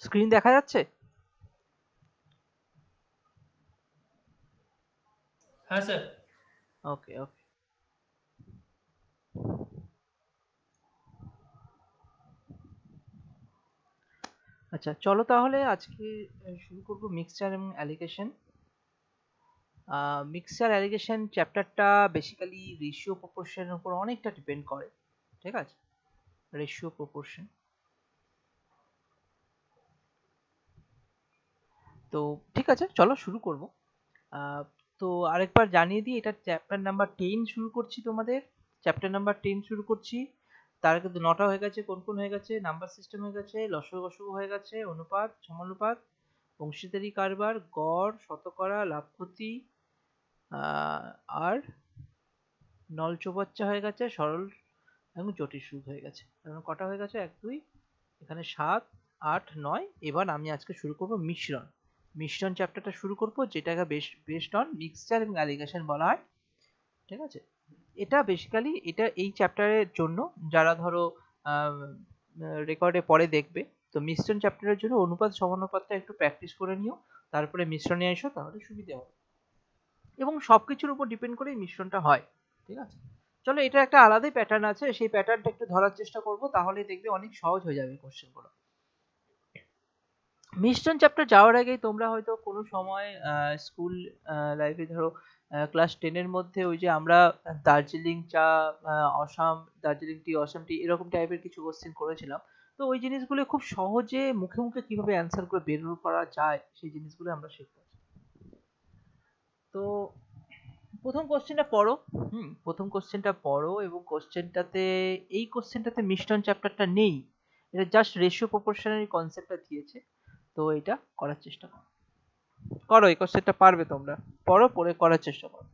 Screen দেখা যাচ্ছে? হ্যাঁ স্যার। ওকে ওকে। আচ্ছা চলো তাহলে আজকে শুরু করব মিক্সচার এবং অ্যালিগেশন। মিক্সচার অ্যালিগেশন চ্যাপ্টারটা বেসিক্যালি রেশিও প্রপোর্শনের উপর অনেকটা ডিপেন্ড করে, ঠিক আছে? Ratio proportion. তো ঠিক আছে, চলো শুরু করব। আহ, তো আরেকবার জানিয়ে দিই, এটা চ্যাপ্টার নাম্বার 10 শুরু করছি তোমাদের। চ্যাপ্টার নাম্বার 10 শুরু করছি। তার আগে তো 9টা হয়ে গেছে, কোন কোন হয়ে গেছে, নাম্বার সিস্টেম হয়ে গেছে, লসগু গসগু হয়ে গেছে, অনুপাত সমানুপাত, অংশীদারি কারবার, গড়, শতকরা, লাভ ক্ষতি, আর নল চৌবাচ্চা হয়ে গেছে, সরল এবং জটিল সুদ হয়ে গেছে। এখন কটা হয়ে গেছে? 1 2, এখানে 7 8 9। এবার আমি আজকে শুরু করব মিশ্রণ। মিশ্রণ চ্যাপ্টারটা শুরু করব, যেটাকে বেসড অন মিক্সচার এবং অ্যালিগেশন বলা হয়, ঠিক আছে? এটা বেসিক্যালি এটা এই চ্যাপ্টারের জন্য যারা ধরো রেকর্ডে পরে দেখবে। তো মিশ্রণ চ্যাপ্টারের জন্য অনুপাত সমানুপাতটা একটু প্র্যাকটিস করে নিও, তারপরে মিশ্রণে এসো, তাহলে সুবিধা হবে। এবং সবকিছুর উপর ডিপেন্ড করেই মিশ্রণটা হয়, ঠিক আছে? চলো, এটা একটা আলাদাই প্যাটার্ন আছে, সেই প্যাটার্নটা একটু ধরার চেষ্টা করব, তাহলে দেখবে অনেক সহজ হয়ে যাবে কোশ্চেনগুলো। মিশ্রণ চ্যাপ্টার যাওয়ার আগেই তোমরা হয়তো কোনো সময় স্কুল লাইফে ধরো ক্লাস 10 এর মধ্যে ওই যে আমরা দার্জিলিং চা, অসম দার্জিলিং টি, অসম টি, এরকম টাইপের কিছু কোশ্চেন করেছিলাম। তো ওই জিনিসগুলো খুব সহজে মুখে মুখে কিভাবে অ্যান্সার করে বের করা যায়, সেই জিনিসগুলো আমরা শিখবো। তো প্রথম কোশ্চেনটা পড়ো। প্রথম কোশ্চেনটা পড়ো, এবং কোশ্চেনটাতে, এই কোশ্চেনটাতে মিশ্রণ চ্যাপ্টারটা নেই, এটা জাস্ট রেশিও প্রপোর্শনাল কনসেপ্টটা দিয়েছে। তো এটা করার চেষ্টা করো, করো এই কোশ্চেনটা, পারবে তোমরা। পড়ো, পড়ে করার চেষ্টা করো।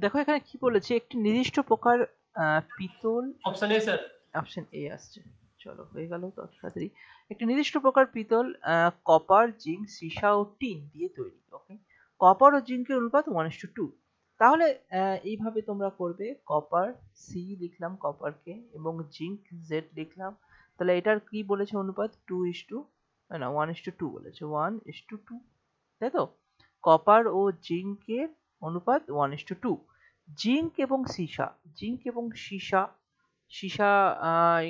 দেখো এখানে কি বলেছে, একটি নির্দিষ্ট প্রকার পিতল। Option A sir. Option A আসছে। চলো, হয়ে গেল তো তাড়াতাড়ি। একটি নির্দিষ্ট প্রকার পিতল কপার, জিঙ্ক, সীসা ও টিন দিয়ে তৈরি। ওকে, কপার ও জিঙ্কের অনুপাত 1:2। তাহলে এইভাবে তোমরা করবে, কপার সি লিখলাম কপারকে, এবং জিঙ্ক জেড লিখলাম। তাহলে এটার কি বলেছে অনুপাত? 2:, না 1:2 বলেছে, 1:2, তাই তো? কপার ও জিঙ্কের অনুপাত 1:2। জিঙ্ক এবং সীসা, জিঙ্ক এবং সীসা, সীসা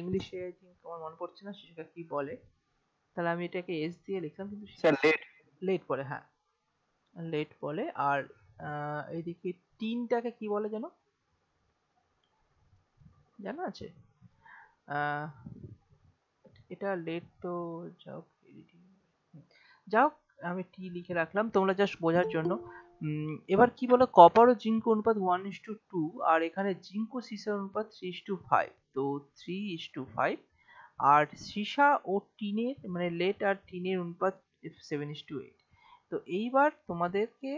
ইংলিশে আমার মনে পড়ছে না সীসাকে কি বলে। তাহলে আমি এটাকে এস দিয়ে লিখলাম, কিন্তু স্যার লেট। লেট বলে, হ্যাঁ লেট বলে। আর এইদিকে টিনটাকে কি বলে যেন, জানা আছে? আহ, এটা লেট তো, যাও যাও, আমি টি লিখে রাখলাম তোমরা জাস্ট বোঝার জন্য। এবার কি বলে, কপার ও জিঙ্ক অনুপাত 1:2, আর এখানে জিঙ্ক ও সীসার অনুপাত 3:5। তো 3:5। আর সীসা ও টিনের, মানে লেড আর টিনের অনুপাত 7:8। তো এইবার তোমাদেরকে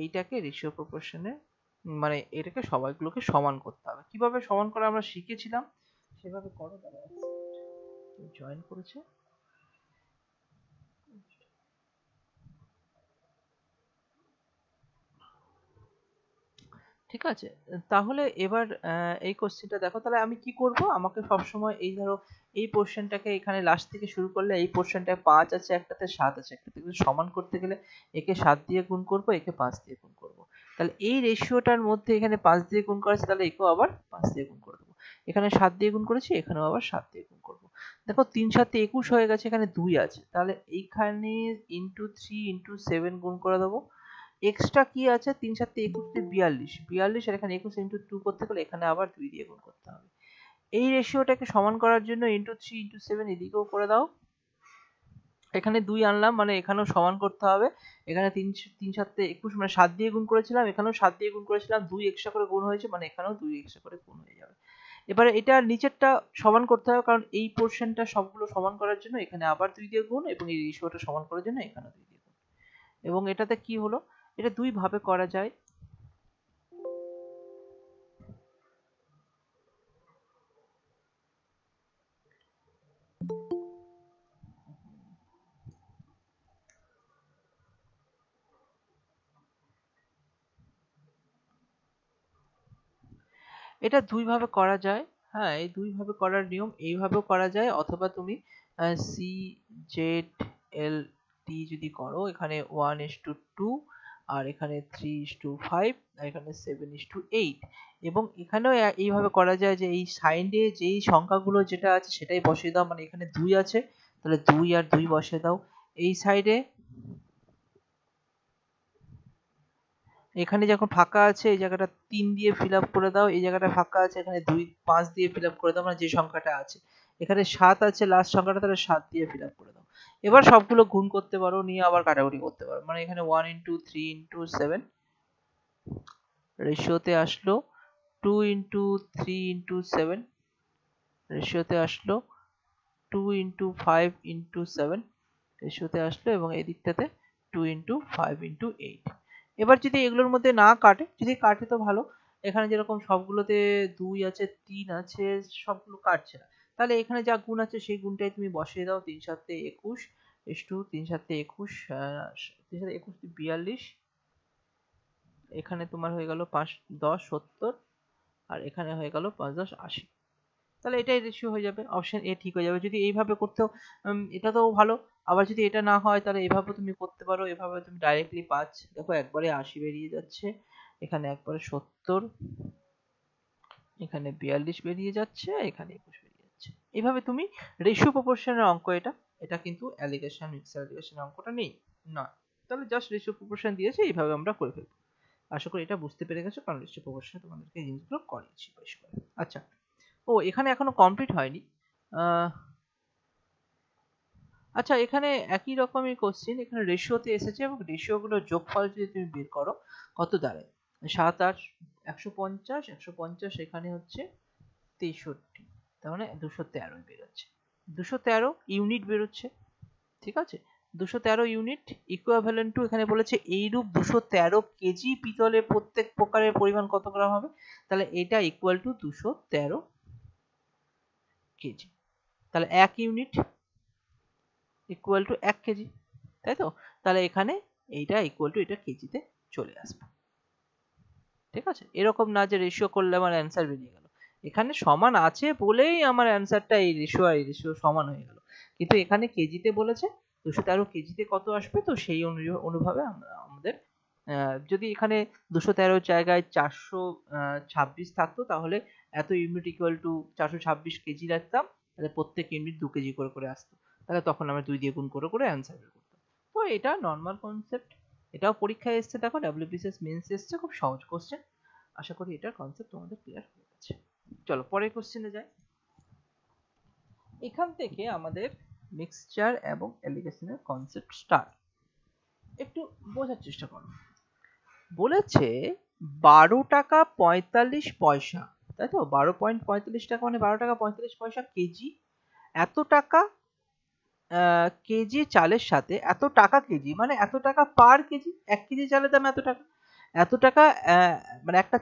এইটাকে রেশিও প্রপোর্শনে, মানে এটাকে সবাইগুলোকে সমান করতে হবে। কিভাবে সমান করা আমরা শিখেছিলাম, সেভাবে করো। দাঁড়াও, জয়েন করেছে, ঠিক আছে? তাহলে এবার এই কোশ্চেনটা দেখো, তাহলে আমি কি করব, আমাকে সবসময় এই ধরো এই পোর্শনটাকে এখানে লাস্ট থেকে শুরু করলে, এই পোর্শনটায় 5 আছে, একটাতে 7 আছে, একটাতে সমান করতে গেলে একে 7 দিয়ে গুণ করব, একে 5 দিয়ে গুণ করব। তাহলে এই রেশিওটার মধ্যে এখানে 5 দিয়ে গুণ করা আছে, তাহলে একেও আবার 5 দিয়ে গুণ করে দেবো। এখানে 7 দিয়ে গুণ করেছি, এখানেও আবার 7 দিয়ে গুণ করব। দেখো 3 7 21 হয়ে গেছে, এখানে 2 আছে, তাহলে এইখানে ইন্টু 3 ইন্টু 7 গুণ করে দেবো। এক্সট্রা কি আছে, 3 7 21 42, 42, আর এখানে 21 ইন্টু 2 করতে গেলে এখানে আবার 2 দিয়ে গুণ করতে হবে। এই রেশিওটাকে সমান করার জন্য ইন্টু 3 ইন্টু 7 এদিকেও করে দাও। এখানে 2 আনলাম, মানে এখানেও সমান করতে হবে। এখানে 3 3 7 21, মানে 7 দিয়ে গুণ করেছিলাম, এখানেও 7 দিয়ে গুণ করেছিলাম, 2 এক্সট্রা করে গুণ হয়েছে, মানে এখানেও 2 এক্সট্রা করে গুণ হয়ে যাবে। এবারে এটা নিচেরটা সমান করতে হবে, কারণ এই পোর্শনটা সবগুলো সমান করার জন্য এখানে আবার 2 দিয়ে গুণ, এবং এই রেশিওটা সমান করার জন্য এখানে 2 দিয়ে গুণ। এবং এটাতে কি হলো, এটা দুই ভাবে করা যায়। এটা দুই ভাবে করা যায়। হ্যাঁ, এই দুই ভাবে করার নিয়ম, এইভাবেও করা যায়, অথবা তুমি সি জেড এল টি যদি করো, এখানে 1:2 আর এখানে 3:5 আর এখানে 7:8, এবং এখানেও এইভাবে করা যায় যে এই সাইডে যেই সংখ্যাগুলো যেটা আছে সেটাই বসিয়ে দাও, মানে এখানে 2 আছে তাহলে 2 আর 2 বসিয়ে দাও। এই সাইডে এখানে যখন ফাঁকা আছে এই জায়গাটা 3 দিয়ে ফিল আপ করে দাও, এই জায়গাটা ফাঁকা আছে এখানে 2 5 দিয়ে ফিল আপ করে দাও, মানে যে সংখ্যাটা আছে এখানে 7 আছে লাস্ট সংখ্যাটা, তাহলে 7 দিয়ে ফিল আপ করে দাও। এবার সবগুলো গুণ করতে পারো, নিয়ে আবার কাটাকুটি করতে পারো, মানে এখানে 1:3:7 রেশিওতে আসলো, 2:3:7 রেশিওতে আসলো, 2:5:7 রেশিওতে আসলো, এবং এই দিকটাতে 2:5:8। এবার যদি এগুলোর মধ্যে না কাটে, যদি কাটে তো ভালো, এখানে যেরকম সবগুলোতে 2 আছে 3 আছে সবগুলো কাটছে না, তাহলে এখানে যা গুণ আছে সেই গুণটাই তুমি বসিয়ে দাও। 3 7 21 ইস্টু 3 7 21 3 7 21 42, এখানে তোমার হয়ে গেল 5 10 70, আর এখানে হয়ে গেল 5 10 80। তাহলে এটাই রেশিও হয়ে যাবে, অপশন এ ঠিক হয়ে যাবে। যদি এইভাবে করতেও এটা তো ভালো, আবার যদি এটা না হয় তাহলে এভাবে তুমি করতে পারো, এভাবে তুমি ডাইরেক্টলি 5 দেখো একবারে 80 বেরিয়ে যাচ্ছে, এখানে একবারে 70, এখানে 42 বেরিয়ে যাচ্ছে, এখানে 21 বেরিয়ে যাচ্ছে। এইভাবে তুমি রেশিও প্রপোর্শনের অঙ্ক, এটা এটা কিন্তু অ্যালিগেশন মিক্স অ্যালিগেশনের অঙ্কটা নেই না, তাহলে জাস্ট রেশিও প্রপোর্শন দিয়েছে, এইভাবে আমরা করে ফেলবো। আশা করি এটা বুঝতে পেরে গেছো, কারণ রেশিও প্রপোর্শনে তোমাদেরকে এই জিনিসগুলো করিয়েছি বেশ করে। আচ্ছা, ও এখানে এখনো কমপ্লিট হয়নি। আচ্ছা, এখানে একই রকমই কোশ্চেন, এখানে রেশিওতে এসেছে, এবং রেশিও গুলোর যোগফল যদি তুমি বের করো কত দাঁড়ায়, 7 8 150 150, এখানে হচ্ছে 63, তার মানে 213 বেরোচ্ছে, 213 ইউনিট বেরোচ্ছে। ঠিক আছে, 213 ইউনিট ইকুইভ্যালেন্ট টু, এখানে বলেছে এইরূপ 213 কেজি পিতলের প্রত্যেক প্রকারের পরিমাণ কত গ্রাম হবে, তাহলে এটা ইকুয়াল টু 213 কেজি, তাহলে 1 ইউনিট ইকুয়াল টু 1 কেজি, তাই তো? তাহলে এখানে এইটা ইকুয়াল টু এটা কেজিতে চলে আসবে। ঠিক আছে, এরকম না যে রেশিও করলে আমার অ্যান্সার বেরিয়ে গেল, এখানে সমান আছে বলেই আমার অ্যান্সারটা এই রেশিও আর এই রেশিও সমান হয়ে গেল, কিন্তু এখানে কেজিতে বলেছে 213 কেজিতে কত আসবে, তো সেই অনুভাবে আমাদের যদি এখানে 213 জায়গায় 426 থাকতো, তাহলে এত ইউনিট ইকুয়াল টু 426 কেজি রাখতাম, তাহলে প্রত্যেক ইউনিট 2 কেজি করে করে আসতো, তাহলে তখন আমরা 2 দিয়ে গুণ করে করে অ্যান্সার বের করতাম। তো এটা নর্মাল কনসেপ্ট, এটাও পরীক্ষায় এসছে, দেখো ডাব্লিউবিসিএস মেন্স এসছে, খুব সহজ কোশ্চেন। আশা করি এটার কনসেপ্ট তোমাদের ক্লিয়ার হয়ে গেছে। চলো পরের কোশ্চেনে যাই। এখান থেকে আমাদের মিক্সচার এবং অ্যালিগেশনের কনসেপ্ট স্টার্ট, একটু বোঝার চেষ্টা করো। বলেছে 12 টাকা 45 পয়সা, তাই তো, 12.45 টাকা মানে 12 টাকা 45 পয়সা কেজি, এত টাকা কেজি চালের সাথে, এত টাকা কেজি মানে এত টাকা পার কেজি, 1 কেজি চালের দাম এত টাকা, এত টাকা মানে একটা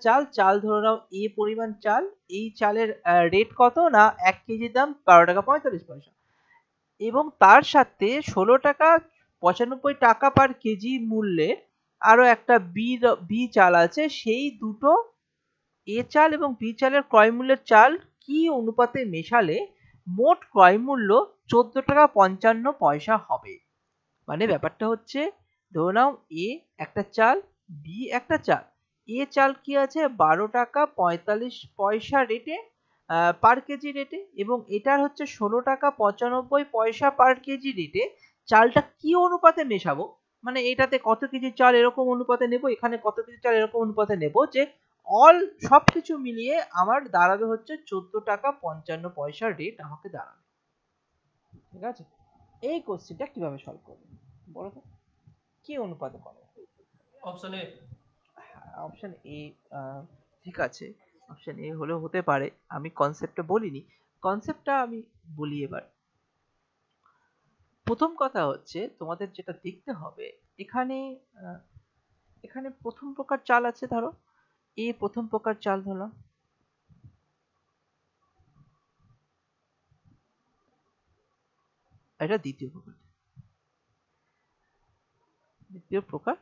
চাল চাল ধরে নাও এ পরিমাণ চাল, এই চালের রেট কত না 1 কেজির দাম 12 টাকা 45 পয়সা, এবং তার সাথে 16 টাকা 95 টাকা পার কেজি মূল্যে আরো একটা বি চাল আছে, সেই দুটো এ চাল এবং বি চালের ক্রয় মূল্যের চাল কি অনুপাতে মেশালে মোট ক্রয় মূল্য 14 টাকা 55 পয়সা হবে। মানে ব্যাপারটা হচ্ছে, ধরে নাও এ একটা চাল, বি একটা চাল, এ চাল কি আছে 12 টাকা 45 পয়সা রেটে পার কেজি রেটে, এবং এটার হচ্ছে 16 টাকা 95 পয়সা পার কেজি রেটে, চালটা কি অনুপাতে মেশাবো, মানে এটাতে কত কেজি চাল এরকম অনুপাতে নেব, এখানে কত কেজি চাল এরকম অনুপাতে নেব, যে অল সবকিছু মিলিয়ে আমার দাঁড়াবে হচ্ছে 14 টাকা 55 পয়সা রেট আমাকে দাঁড়াবে। ঠিক আছে, এই কোশ্চেনটা কিভাবে সলভ করবে বলো তো, কি অনুপাতে করবে? Option A. অপশন এ, ঠিক আছে, অপশন এ হলেও হতে পারে, আমি কনসেপ্টটা বলিনি, কনসেপ্টটা আমি বলি এবার। প্রথম কথা হচ্ছে তোমাদের যেটা দেখতে হবে, এখানে এখানে প্রথম প্রকার চাল আছে, ধরো এ প্রথম প্রকার চাল ধরলাম, এটা দ্বিতীয় প্রকার, দ্বিতীয় প্রকার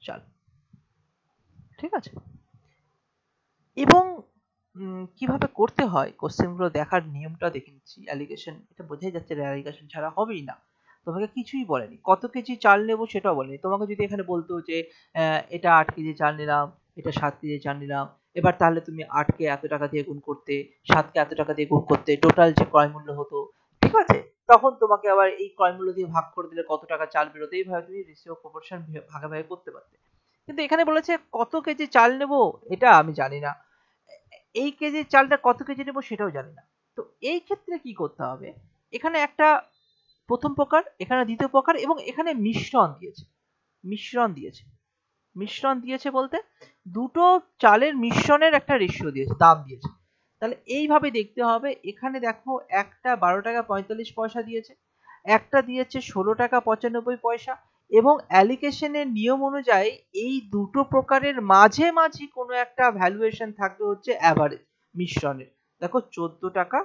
চাল, ঠিক আছে। এবং কিভাবে করতে হয় কোশ্চেন গুলো দেখার নিয়মটা দেখে নিচ্ছি। অ্যালিগেশন, এটা বোঝাই যাচ্ছে অ্যালিগেশন ছাড়া হবেই না। তোমাকে কিছুই বলেনি, কত কেজি চাল নেবো সেটাও বলেনি। তোমাকে যদি এখানে বলতো যে এটা 8 কেজি চাল নিলাম, এটা 7 কেজি চাল নিলাম, এবার তাহলে তুমি 8 কে এত টাকা দিয়ে গুণ করতে, 7 কে এত টাকা দিয়ে গুণ করতে, টোটাল যে ক্রয় মূল্য হতো, ঠিক আছে, তখন তোমাকে আবার এই ক্রয় মূল্য দিয়ে ভাগ করে দিলে কত টাকা চাল বেরোতো, এইভাবে তুমি রেশিও প্রপোর্শন ভাগে ভাগে করতে পারতে। কিন্তু এখানে বলেছে কত কেজি চাল নেবো, এটা আমি জানি না, এই কেজির চালটা কত কেজি নেবো সেটাও জানি না। তো এই ক্ষেত্রে কি করতে হবে, এখানে একটা প্রথম প্রকার, এখানে দ্বিতীয় প্রকার, এবং এখানে মিশ্রণ দিয়েছে, মিশ্রণ দিয়েছে, মিশ্রণ দিয়েছে বলতে দুটো চালের মিশ্রণের একটা রেশিও দিয়েছে, দাম দিয়েছে। তাহলে এইভাবে দেখতে হবে। এখানে দেখো একটা 12 টাকা 45 পয়সা দিয়েছে, একটা দিয়েছে 16 টাকা 95 পয়সা, এবং অ্যালিকেশনের নিয়ম অনুযায়ী এই দুটো প্রকারের মাঝে কোনো একটা ভ্যালুয়েশন থাকবে হচ্ছে অ্যাভারেজ মিশ্রণের। দেখো 14 টাকা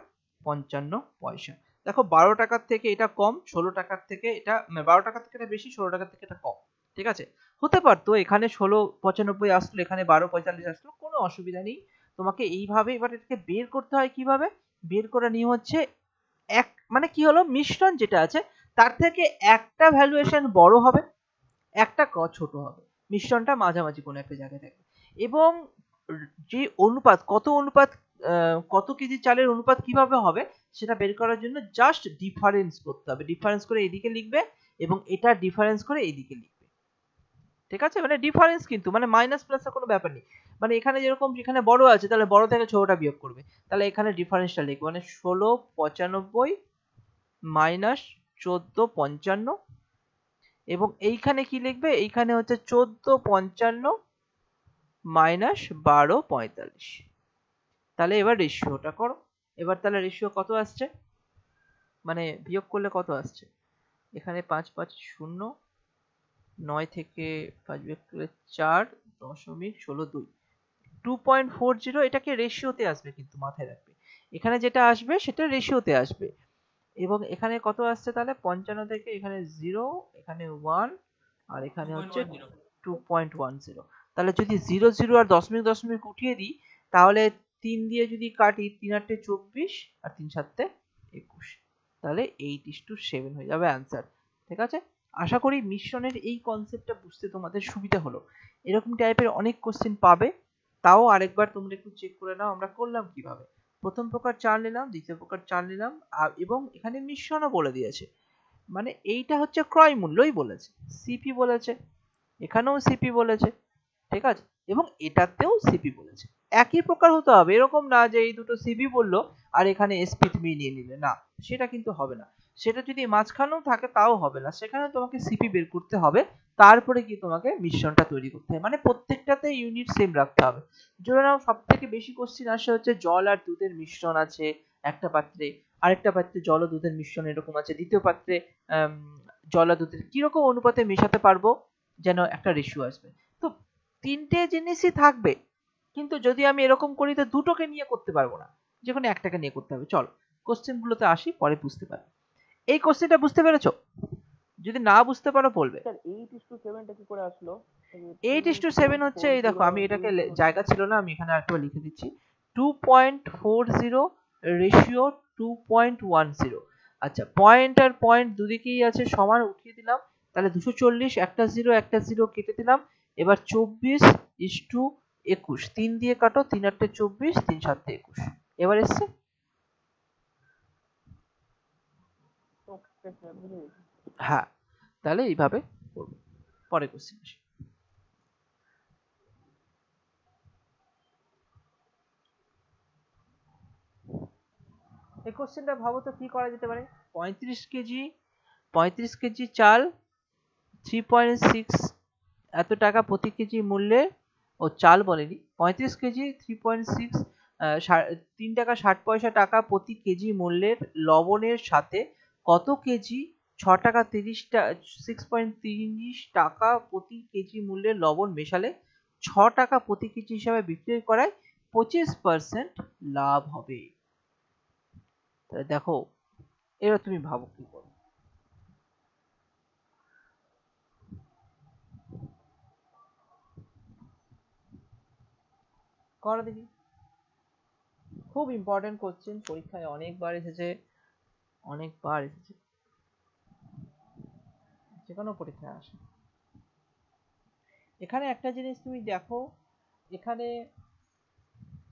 55 পয়সা, দেখো 12 টাকার থেকে এটা কম, 16 টাকার থেকে এটা, 12 টাকার থেকে এটা বেশি, 16 টাকার থেকে এটা কম, ঠিক আছে। হতে পারতো এখানে 16.95 আসলো, এখানে 12.45 আসলো, কোনো অসুবিধা নেই। তোমাকে এইভাবে এবার এটাকে বের করতে হয়। কিভাবে বের করার নিয়ম হচ্ছে, এক মানে কি হলো, মিশ্রণ যেটা আছে তার থেকে একটা ভ্যালুয়েশন বড় হবে, একটা ছোট হবে, মিশ্রণটা মাঝামাঝি কোনো একটা জায়গায় থাকবে। এবং যে অনুপাত, কত কেজি চালের অনুপাত কিভাবে হবে সেটা বের করার জন্য জাস্ট ডিফারেন্স করতে হবে, ডিফারেন্স করে এদিকে লিখবে এবং এটা ডিফারেন্স করে এইদিকে লিখবে, ঠিক আছে। মানে ডিফারেন্স কিন্তু মানে মাইনাস প্লাসের কোনো ব্যাপার নেই। মানে এখানে যেরকম এখানে বড় আছে, তাহলে বড় থেকে ছোটটা বিয়োগ করবে, তাহলে এখানে ডিফারেন্সটা লিখবে, মানে 16.95 মাইনাস 14.55, এবং এইখানে কি লিখবে, এইখানে হচ্ছে 14.55 মাইনাস 12.45। তাহলে এবার রেশিওটা করো। এবার তাহলে রেশিও কত আসছে, মানে বিয়োগ করলে কত আসছে, এখানে 5 5 0, 9 থেকে 5 বিয়োগ করলে 4.16 2.40, এটাকে রেশিওতে আসবে, কিন্তু মাথায় রাখবে এখানে যেটা আসবে সেটা রেশিওতে আসবে। এবং এখানে কত আসছে, তাহলে 55 থেকে এখানে 0, এখানে 1, আর এখানে হচ্ছে 2.10। তাহলে যদি 0 0 আর দশমিক দশমিক উঠিয়ে দিই, তাহলে 3 দিয়ে যদি কাটি, 3 8 24 আর 3 7 21, তাহলে 8:7 হয়ে যাবে অ্যান্সার, ঠিক আছে। আশা করি মিশ্রণের এই কনসেপ্টটা বুঝতে তোমাদের সুবিধা হলো। এরকম টাইপের অনেক কোশ্চেন পাবে, তাও আরেকবার তোমরা একটু চেক করে নাও আমরা করলাম কিভাবে। প্রথম প্রকার চাল নিলাম, দ্বিতীয় প্রকার চাল নিলাম, এবং এখানে মিশ্রণও বলে দিয়েছে, মানে এইটা হচ্ছে ক্রয় মূল্যই বলেছে, সিপি বলেছে, এখানেও সিপি বলেছে, ঠিক আছে, এবং এটাতেও সিপি বলেছে। একই প্রকার হতে হবে, এরকম না যে এই দুটো সিপি বললো আর এখানে এসপি তুমি নিয়ে নিলে, না সেটা কিন্তু হবে না। সেটা যদি মাঝখানেও থাকে তাও হবে না, সেখানে তোমাকে সিপি বের করতে হবে, তারপরে কি তোমাকে মিশ্রণটা তৈরি করতে হবে, মানে প্রত্যেকটাতে ইউনিট সেম রাখতে হবে। ধরে নাও সব থেকে বেশি কোশ্চেন আসে হচ্ছে জল আর দুধের মিশ্রণ আছে একটা পাত্রে, আরেকটা পাত্রে জল ও দুধের মিশ্রণ এরকম আছে, দ্বিতীয় পাত্রে জল আর দুধের কিরকম অনুপাতে মেশাতে পারবো যেন একটা রেশিও আসবে। তো তিনটে জিনিসই থাকবে, কিন্তু যদি আমি এরকম করি তো দুটোকে নিয়ে করতে পারবো না, যে কোনো একটাকে নিয়ে করতে হবে। চলো কোশ্চেন গুলোতে আসি, পরে বুঝতে পারবে। এই কোশ্চেনটা বুঝতে পেরেছো? যদি না বুঝতে পারো বলবে। স্যার 8:7 টা কি করে আসলো? 8:7 হচ্ছে, এই দেখো আমি এটাকে জায়গা ছিল না, আমি এখানে আরেকটা লিখে দিচ্ছি, 2.40 রেশিও 2.10। আচ্ছা, পয়েন্ট আর পয়েন্ট দুদিকেই আছে সমান, উঠিয়ে দিলাম, তাহলে 240, একটা জিরো কেটে দিলাম, এবার 24:21, 3 দিয়ে কাটো, 3 8 24, 3 7 21, এবার এসছে। ওকে স্যার, বুঝে গেছি। হ্যাঁ, তাহলে এইভাবে করবো। পরে কোশ্চেন আসি। এই কোশ্চেনটা ভাবো তো কি করা যেতে পারে। 35 কেজি চাল 3.6 এত টাকা প্রতি কেজি মূল্যে ও চাল বলেনি, 35 কেজি 3.6 3 টাকা 60 পয়সা টাকা প্রতি কেজি মূল্যের লবণের সাথে কত কেজি 6.30 টাকা প্রতি কেজি মূল্যের লবণ মেশালে 6 টাকা প্রতি কেজি হিসাবে বিক্রি করায় 25% লাভ হবে। দেখো এবার তুমি ভাবো কি করো। করো দেখি, খুব ইম্পর্টেন্ট কোশ্চেন, পরীক্ষায় অনেকবার এসেছে, যে কোনো পরীক্ষায় আসে। এখানে একটা জিনিস তুমি দেখো, এখানে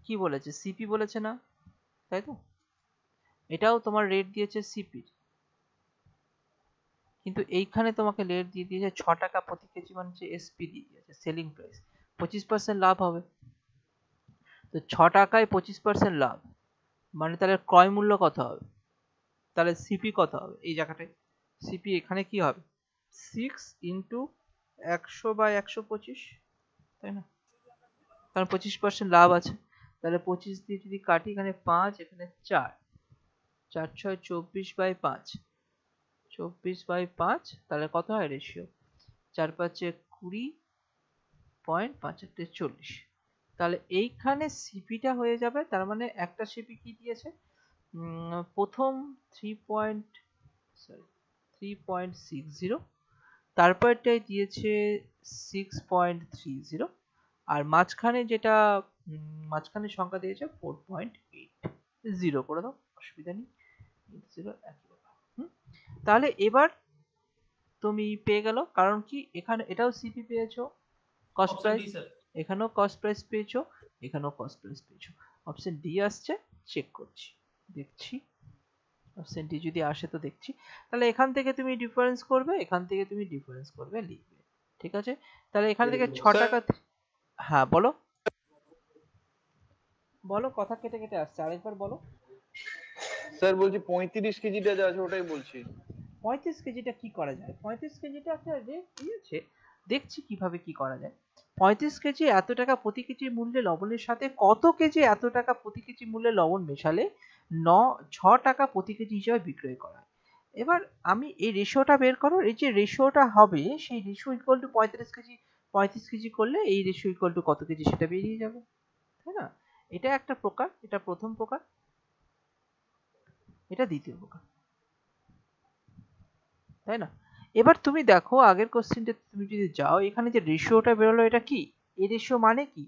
কি বলেছে, সিপি বলেছে না, তাই তো? এটাও তোমার রেট দিয়েছে সিপির, কিন্তু এইখানে তোমাকে রেট দিয়ে দিয়েছে 6 টাকা প্রতি কেজি, মানে এসপি দিয়ে দিয়েছে, সেলিং প্রাইস। 25% লাভ হবে, তো 6 টাকায় 25% লাভ, মানে তাহলে ক্রয় মূল্য কত হবে, তাহলে সিপি কত হবে এই জায়গাটায়? সিপি এখানে কি হবে, 6x100/125, তাই না? কারণ 25% লাভ আছে, তাহলে 25 দিয়ে যদি কাটি, এখানে 5, এখানে 4, 4 6 24/5, 24/5, তাহলে কত হয় রেশিও, 4 5 20.5 40। তাহলে এইখানে সিপিটা হয়ে যাবে, তার মানে একটা সিপি কি দিয়েছে, প্রথম 3.60, তারপরটাই দিয়েছে 6.30, আর মাঝখানে যেটা মাঝখানে সংখ্যা দিয়েছে 4.80 করে দাও, অসুবিধা নেই, 0 তাহলে এবার তুমি পেয়ে গেল, কারণ কি এখানে এটাও সিপি পেয়েছো, cost option price, D sir. এখানেও কস্ট প্রাইস পেয়েছো, এখানেও কস্ট প্রাইস পেয়েছো। অপশন ডি আসছে, চেক করছি, দেখছি অপশন ডি যদি আসে তো দেখছি। তাহলে এখান থেকে তুমি ডিফারেন্স করবে, এখান থেকে তুমি ডিফারেন্স করবে, লিখবে, ঠিক আছে? তাহলে এখান থেকে 6 টাকা, হ্যাঁ বলো বলো, কথা কেটে কেটে আসছে, আরেকবার বলো। স্যার বলছি 35 কেজিটা যা আছে ওটাই বলছি। 35 কেজিটা কি করা যায়, 35 কেজিটা একটা রেট দিয়েছে, দেখছি কিভাবে কি করা যায়। 35 কেজি এত টাকা প্রতি কেজি মূল্যে লবণের সাথে কত কেজি এত টাকা প্রতি কেজি মূল্যে লবণ মেশালে 6 টাকা প্রতি কেজি হিসাবে বিক্রয় করা হয়। এবার আমি এই রেশিওটা বের করো, এই যে রেশিওটা হবে সেই ratio equal to 35 KG, 35 KG করলে এই রেশিও ইকুয়াল টু কত কেজি সেটা বেরিয়ে যাবে, তাই না? এটা একটা প্রকার, এটা প্রথম প্রকার, এটা দ্বিতীয় প্রকার, তাই না? এবার তুমি দেখো আগের কোশ্চেনটা তুমি যদি যাও, এখানে যে রেশিওটা বেরোলো এটা কি, এই রেশিও মানে কি,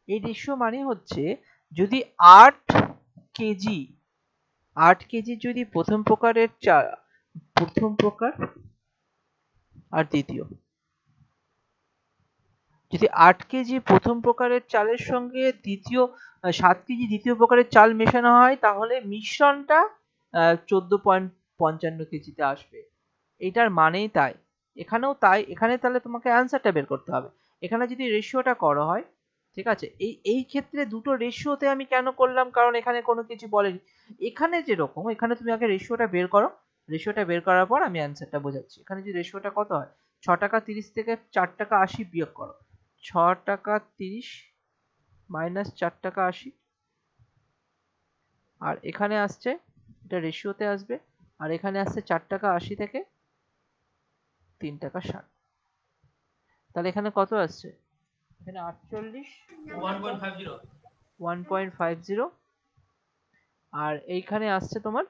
এই রেশিও মানে হচ্ছে যদি 8 কেজি 8 কেজি যদি প্রথম প্রকারের চাল, প্রথম প্রকার আর দ্বিতীয়, যদি 8 কেজি প্রথম প্রকারের চালের সঙ্গে দ্বিতীয় 7 কেজি দ্বিতীয় প্রকারের চাল মেশানো হয়, তাহলে মিশ্রণটা 14.55 কেজিতে আসবে। এটার মানেই তাই, এখানেও তাই, এখানে তাহলে তোমাকে অ্যান্সারটা বের করতে হবে। এখানে যদি রেশিওটা করা হয়, ঠিক আছে, এই ক্ষেত্রে দুটো রেশিওতে আমি কেন করলাম, কারণ এখানে কোনো কিছু বলেনি। এখানে যেরকম, এখানে তুমি আগে রেশিওটা বের করো, রেশিওটা বের করার পর আমি অ্যান্সারটা বোঝাচ্ছি। এখানে যে রেশিওটা কত হয়, 6 টাকা 30 থেকে 4 টাকা 80 বিয়োগ করো, 6 টাকা 30 মাইনাস 4 টাকা 80, আর এখানে আসছে, এটা রেশিওতে আসবে, আর এখানে আসছে 4 টাকা 80 থেকে 3 টাকা 60, তাহলে এখানে কত আসছে, এখানে 48 1.50, আর এইখানে আসছে তোমার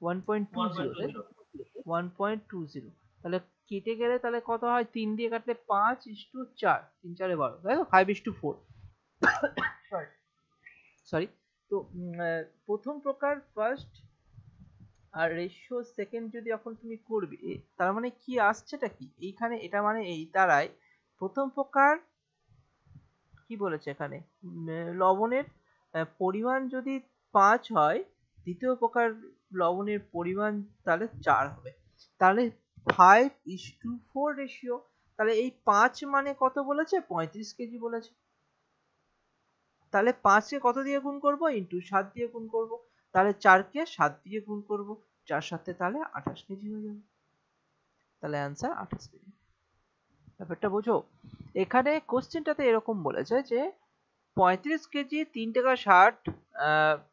1.20, 1.20, তাহলে কেটে গেলে তাহলে কত হয়, 3 দিয়ে কাটলে 5:4, 3 4 12, তাই তো, 5:4, সরি। তো প্রথম প্রকার ফার্স্ট আর রেশিও সেকেন্ড যদি এখন তুমি করবে, তার মানে কি আসছেটা কি এইখানে, এটা মানে এই দাঁড়ায় প্রথম প্রকার কি বলেছে এখানে, লবণের পরিমাণ যদি 5 হয়, দ্বিতীয় প্রকার লবণের পরিমাণ তাহলে 4 হবে, তাহলে 5:4 রেশিও। তাহলে এই 5 মানে কত বলেছে, 35 কেজি বলেছে, তাহলে 5 কে কত দিয়ে গুণ করব, ইন্টু 7 দিয়ে গুণ করব, তাহলে 4 কে 7 দিয়ে গুণ করব, 4 7 তাহলে 28 কেজি হয়ে যাবে, তাহলে অ্যান্সার 28 কেজি। ব্যাপারটা বোঝো। এখানে কোশ্চেনটাতে এরকম বলেছে যে 35 কেজি 3 টাকা 60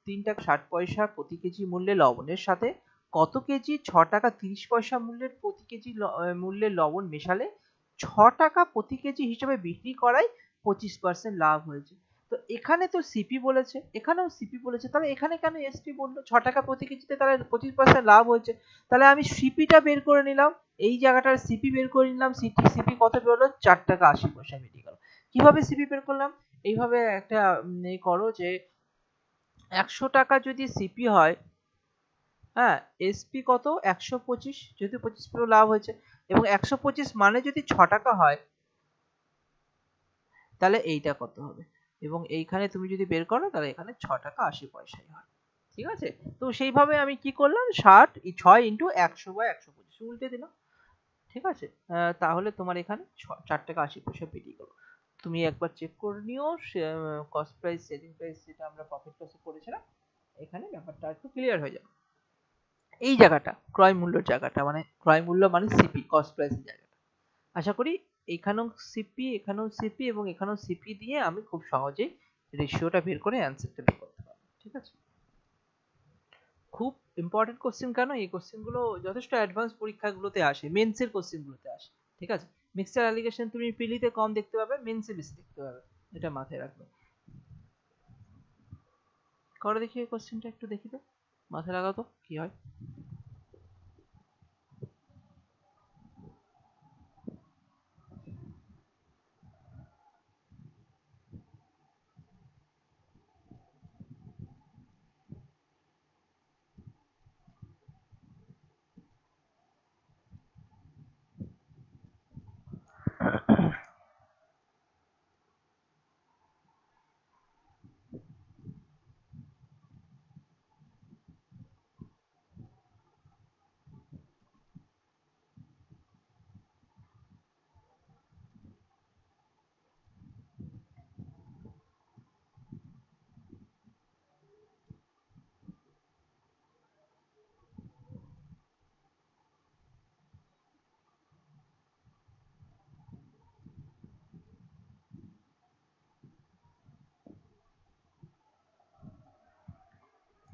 3 টাকা 60 পয়সা প্রতি কেজি মূল্যে লবণের সাথে কত কেজি 6 টাকা 30 পয়সা মূল্যের প্রতি কেজি মূল্যের লবণ মেশালে 6 টাকা প্রতি কেজি হিসেবে বিক্রি করায় 25% লাভ হয়েছে। তো এখানে তো সিপি বলেছে, এখানেও সিপি বলেছে, তাহলে এখানে কেন এসপি বললো? 6 টাকা প্রতি কেজিতে তাহলে 25% লাভ হয়েছে। তাহলে আমি সিপিটা বের করে নিলাম, এই জায়গাটার সিপি বের করে নিলাম। সিপি কত বেরোলো? 4 টাকা 80 পয়সা বেরিয়ে গেল। কিভাবে সিপি বের করলাম? এইভাবে একটা এই করো যে 100 টাকা যদি সিপি হয়, হ্যাঁ, এসপি কত? 125, যেহেতু 25% লাভ হয়েছে, এবং 125 মানে যদি 6 টাকা হয়, তাহলে এইটা কত হবে? এবং এইখানে তুমি যদি বের করো তাহলে এখানে 6 টাকা 80 পয়সাই হয়। ঠিক আছে? তো সেইভাবে আমি কি করলাম, 6 ইন্টু 100/125 উল্টে দিলাম। ঠিক আছে? তাহলে তোমার এখানে 4 টাকা 80 পয়সা বেরিয়ে গেল। তুমি একবার চেক করে নিও, কস্ট প্রাইস সেলিং প্রাইস যেটা আমরা প্রফিট লসে করেছিলাম, এখানে ব্যাপারটা একটু ক্লিয়ার হয়ে যাবে। এই জায়গাটা ক্রয় মূল্যের জায়গাটা, মানে ক্রয় মূল্য মানে সিপি, কস্ট প্রাইসের জায়গাটা। আশা করি এখানেও সিপি, এখানেও সিপি এবং এখানেও সিপি দিয়ে আমি খুব সহজেই রেশিওটা বের করে অ্যান্সারটা বের করতে পারবো। ঠিক আছে? খুব ইম্পর্টেন্ট কোশ্চেন, কেন এই কোশ্চেন গুলো যথেষ্ট অ্যাডভান্স পরীক্ষাগুলোতে আসে, মেন্সের কোশ্চেন গুলোতে আসে। ঠিক আছে? মিক্সচার অ্যালিগেশন তুমি প্রিলিতে কম দেখতে পাবে, মেন্সে বেশি দেখতে পাবে, এটা মাথায় রাখবে। করো দেখি এই কোশ্চেনটা, একটু দেখি তো, মাথায় লাগাও তো কি হয়।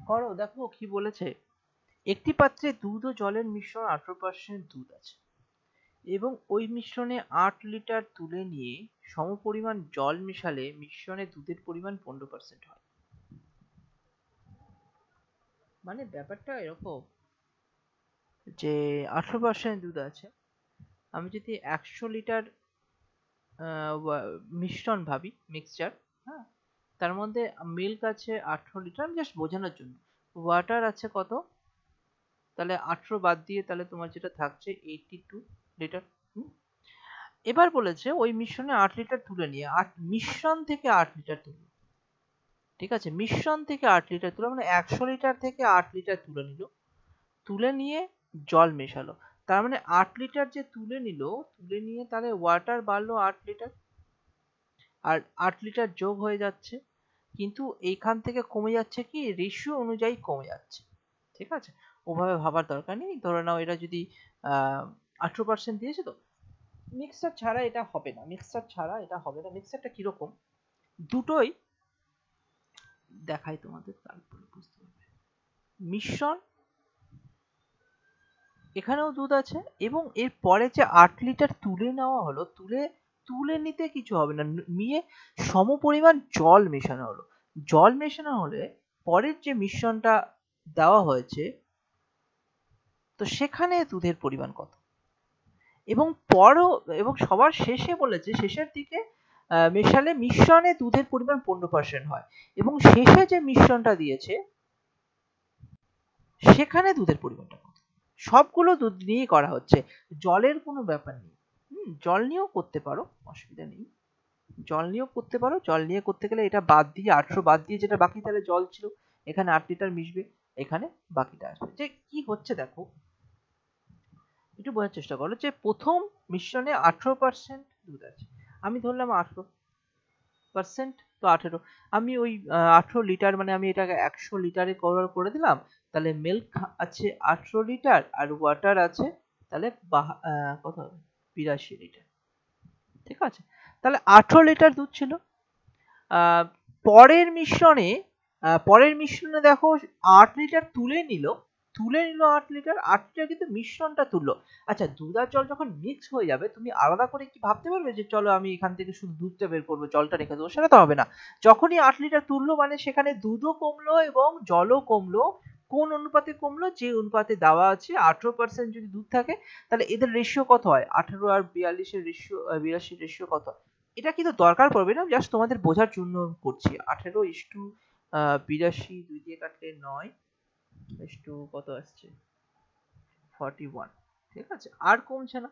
করো, দেখো কি বলেছে। একটি পাত্রে দুধ ও জলের মিশ্রণ 18% দুধ আছে এবং ওই মিশ্রণে 8 লিটার তুলে নিয়ে সমপরিমাণ জল মেশালে মিশ্রণে দুধের পরিমাণ 15% হয়। মানে ব্যাপারটা এরকম যে 18% দুধ আছে, আমি যদি 100 লিটার মিশ্রণ ভাবি, মিক্সচার, হ্যাঁ, তার মধ্যে মিল্ক আছে 18 লিটার, আমি জাস্ট বোঝানোর জন্য, ওয়াটার আছে কত, তাহলে 18 বাদ দিয়ে তাহলে তোমার যেটা থাকছে 82 লিটার। এবার বলেছে ওই মিশ্রণে 8 লিটার তুলে নিয়ে, মিশ্রণ থেকে 8 লিটার তুলে, ঠিক আছে, মিশ্রণ থেকে 8 লিটার তুলে, মানে 100 লিটার থেকে 8 লিটার তুলে নিল, তুলে নিয়ে জল মেশালো। তার মানে 8 লিটার যে তুলে নিল, তুলে নিয়ে তাহলে ওয়াটার বাড়লো 8 লিটার, আর 8 লিটার যোগ হয়ে যাচ্ছে, কিন্তু এইখান থেকে কমে যাচ্ছে কি, রেশিও অনুযায়ী কমে যাচ্ছে। ঠিক আছে? ওভাবে ভাবার দরকার নেই। ধরে নাও এটা যদি 18% দিয়েছে, তো মিক্সার ছাড়া এটা হবে না, মিক্সার ছাড়া এটা হবে না। মিক্সারটা কিরকম, দুটোই দেখাই তোমাদের, তারপরে বুঝতে পারবে। মিশ্রণ, এখানেও দুধ আছে এবং এর পরে যে 8 লিটার তুলে নেওয়া হলো, তুলে নিতে কিছু হবে না, নিয়ে সমপরিমাণ জল মেশানো হলো। জল মেশানো হলে পরের যে মিশ্রণটা দেওয়া হয়েছে, তো সেখানে দুধের পরিমাণ কত, এবং এবং সবার শেষে বলেছে শেষের দিকে মেশালে মিশ্রণে দুধের পরিমাণ 15% হয়, এবং শেষে যে মিশ্রণটা দিয়েছে সেখানে দুধের পরিমাণটা কত। সবগুলো দুধ নিয়েই করা হচ্ছে, জলের কোনো ব্যাপার নেই। জল নিয়েও করতে পারো, অসুবিধা নেই, জল নিয়েও করতে পারো। জল নিয়ে করতে গেলে এটা বাদ দিয়ে 800 বাদ দিয়ে যেটা বাকি, তাহলে জল ছিল, এখানে 8 লিটার মিশবে, এখানে বাকিটা আসবে। যে কি হচ্ছে দেখো, একটু বোঝার চেষ্টা করো, যে প্রথম মিশ্রণে 18% দুধ আছে, আমি ধরলাম 18%, তো 18, আমি ওই 18 লিটার, মানে আমি এটাকে 100 লিটারে কভার করে দিলাম, তাহলে মিল্ক আছে 18 লিটার আর ওয়াটার আছে তাহলে কত হবে, 82 লিটার। ঠিক আছে, তাহলে 18 লিটার দুধ ছিল। আহ, পরের মিশ্রণে দেখো 8 লিটার তুলে নিল 8 লিটার, 8 লিটার কিন্তু মিশ্রণটা তুললো। আচ্ছা, দুধ আর জল যখন মিক্স হয়ে যাবে, তুমি আলাদা করে কি ভাবতে পারবে যে চলো আমি এখান থেকে শুধু দুধটা বের করবো, জলটা রেখে দেবো? সেটা তো হবে না। যখনই 8 লিটার তুললো মানে সেখানে দুধও কমলো এবং জলও কমলো। কোন অনুপাতে কমলো? যে অনুপাতে দেওয়া আছে 18% যদি দুধ থাকে, তাহলে এদের রেশিও কত হয়? 18 আর 42-এর রেশিও, 82 রেশিও কত হয়? এটা কিন্তু দরকার পড়বে না, জাস্ট তোমাদের বোঝার জন্য করছি। 18:82, 2 দিয়ে কাটলে 9 ইস্টু কত আসছে? 41। ঠিক আছে, আর কমছে না,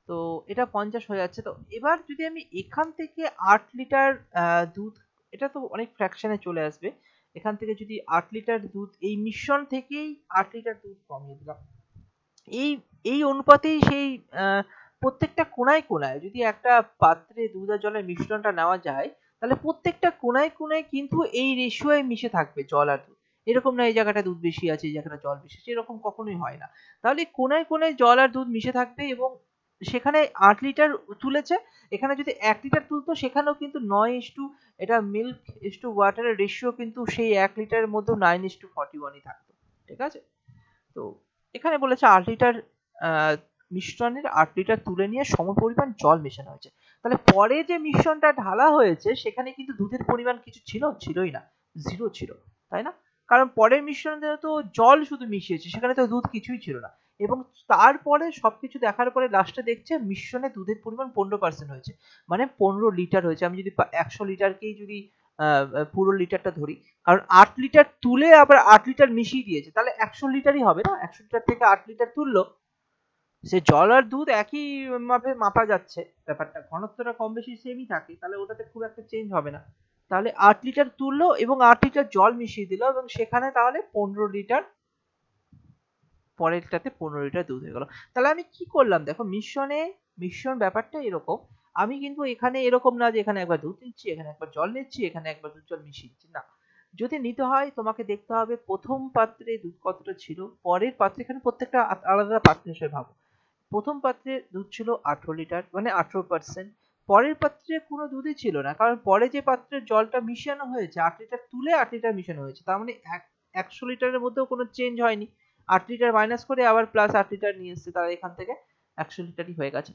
তো এটা 50 হয়ে যাচ্ছে। তো এবার যদি আমি এখান থেকে 8 লিটার দুধ, এটা তো অনেক ফ্র্যাকশনে চলে আসবে, এখান থেকে যদি 8 লিটার দুধ, এই মিশ্রণ থেকেই 8 লিটার দুধ কমিয়ে দিলাম, এই এই অনুপাতেই সেই প্রত্যেকটা কোণায় কোণায় যদি একটা পাত্রে দুধ আর জলের মিশ্রণটা নেওয়া যায়, তাহলে প্রত্যেকটা কোণায় কোণায় কিন্তু এই রেশিওয় মিশে থাকবে জল আর দুধ। এরকম না এই জায়গাটা দুধ বেশি আছে, এই জায়গাটা জল বেশি আছে, এরকম কখনোই হয় না। তাহলে কোণায় কোণায় জল আর দুধ মিশে থাকবে, এবং সেখানে 8 লিটার তুলেছে, এখানে যদি 1 লিটার তুলতো সেখানেও কিন্তু 9 এটা মিল্ক ওয়াটারের রেশিও কিন্তু সেই 1 লিটারের মধ্যে 9:41ই থাকতো। ঠিক আছে, তো এখানে বলেছে 8 লিটার মিশ্রণের 8 লিটার তুলে নিয়ে সমপরিমাণ জল মেশানো হয়েছে। তাহলে পরে যে মিশ্রণটা ঢালা হয়েছে সেখানে কিন্তু দুধের পরিমাণ কিছু ছিলই না, 0 ছিল, তাই না? কারণ পরের মিশ্রণে তো জল শুধু মিশিয়েছে, সেখানে তো দুধ কিছুই ছিল না। এবং তারপরে সবকিছু দেখার পরে লাস্টে দেখছে মিশ্রণে দুধের পরিমাণ 15% হয়েছে, মানে 15 লিটার হয়েছে। আমি যদি 100 লিটারকেই যদি পুরো লিটারটা ধরি, কারণ 8 লিটার তুলে আবার 8 লিটার মিশিয়ে দিয়েছে, তাহলে 100 লিটারই হবে না। 100 লিটার থেকে 8 লিটার তুললো, সে জল আর দুধ একই মাপে মাপা যাচ্ছে, ব্যাপারটা ঘনত্বটা কম বেশি সেমই থাকে, তাহলে ওটাতে খুব একটা চেঞ্জ হবে না। তাহলে 8 লিটার তুললো এবং 8 লিটার জল মিশিয়ে দিল, এবং সেখানে তাহলে 15 লিটার, পরেরটাতে 15 লিটার দুধ হয়ে গেল। তাহলে আমি কি করলাম দেখো, মিশ্রণ ব্যাপারটা এরকম। আমি কিন্তু এখানে এরকম না যে এখানে একবার দুধ নিচ্ছি, এখানে একবার জল নিচ্ছি, এখানে একবার দুধ জল মিশিয়ে দিচ্ছি, না। যদি নিতে হয় তোমাকে দেখতে হবে প্রথম পাত্রে দুধ কতটা ছিল, পরের পাত্রে, এখানে প্রত্যেকটা আলাদা পাত্র হিসেবে ভাবো। প্রথম পাত্রে দুধ ছিল 18 লিটার, মানে 18%। পরের পাত্রে কোনো দুধই ছিল না, কারণ পরে যে পাত্রে জলটা মিশানো হয়েছে 8 লিটার তুলে 8 লিটার মিশানো হয়েছে, তার মানে 100 লিটারের মধ্যেও কোনো চেঞ্জ হয়নি। 8 লিটার মাইনাস করে আবার প্লাস 8 লিটার নিয়ে এসছে, তাহলে এখান থেকে 100 লিটারই হয়ে গেছে।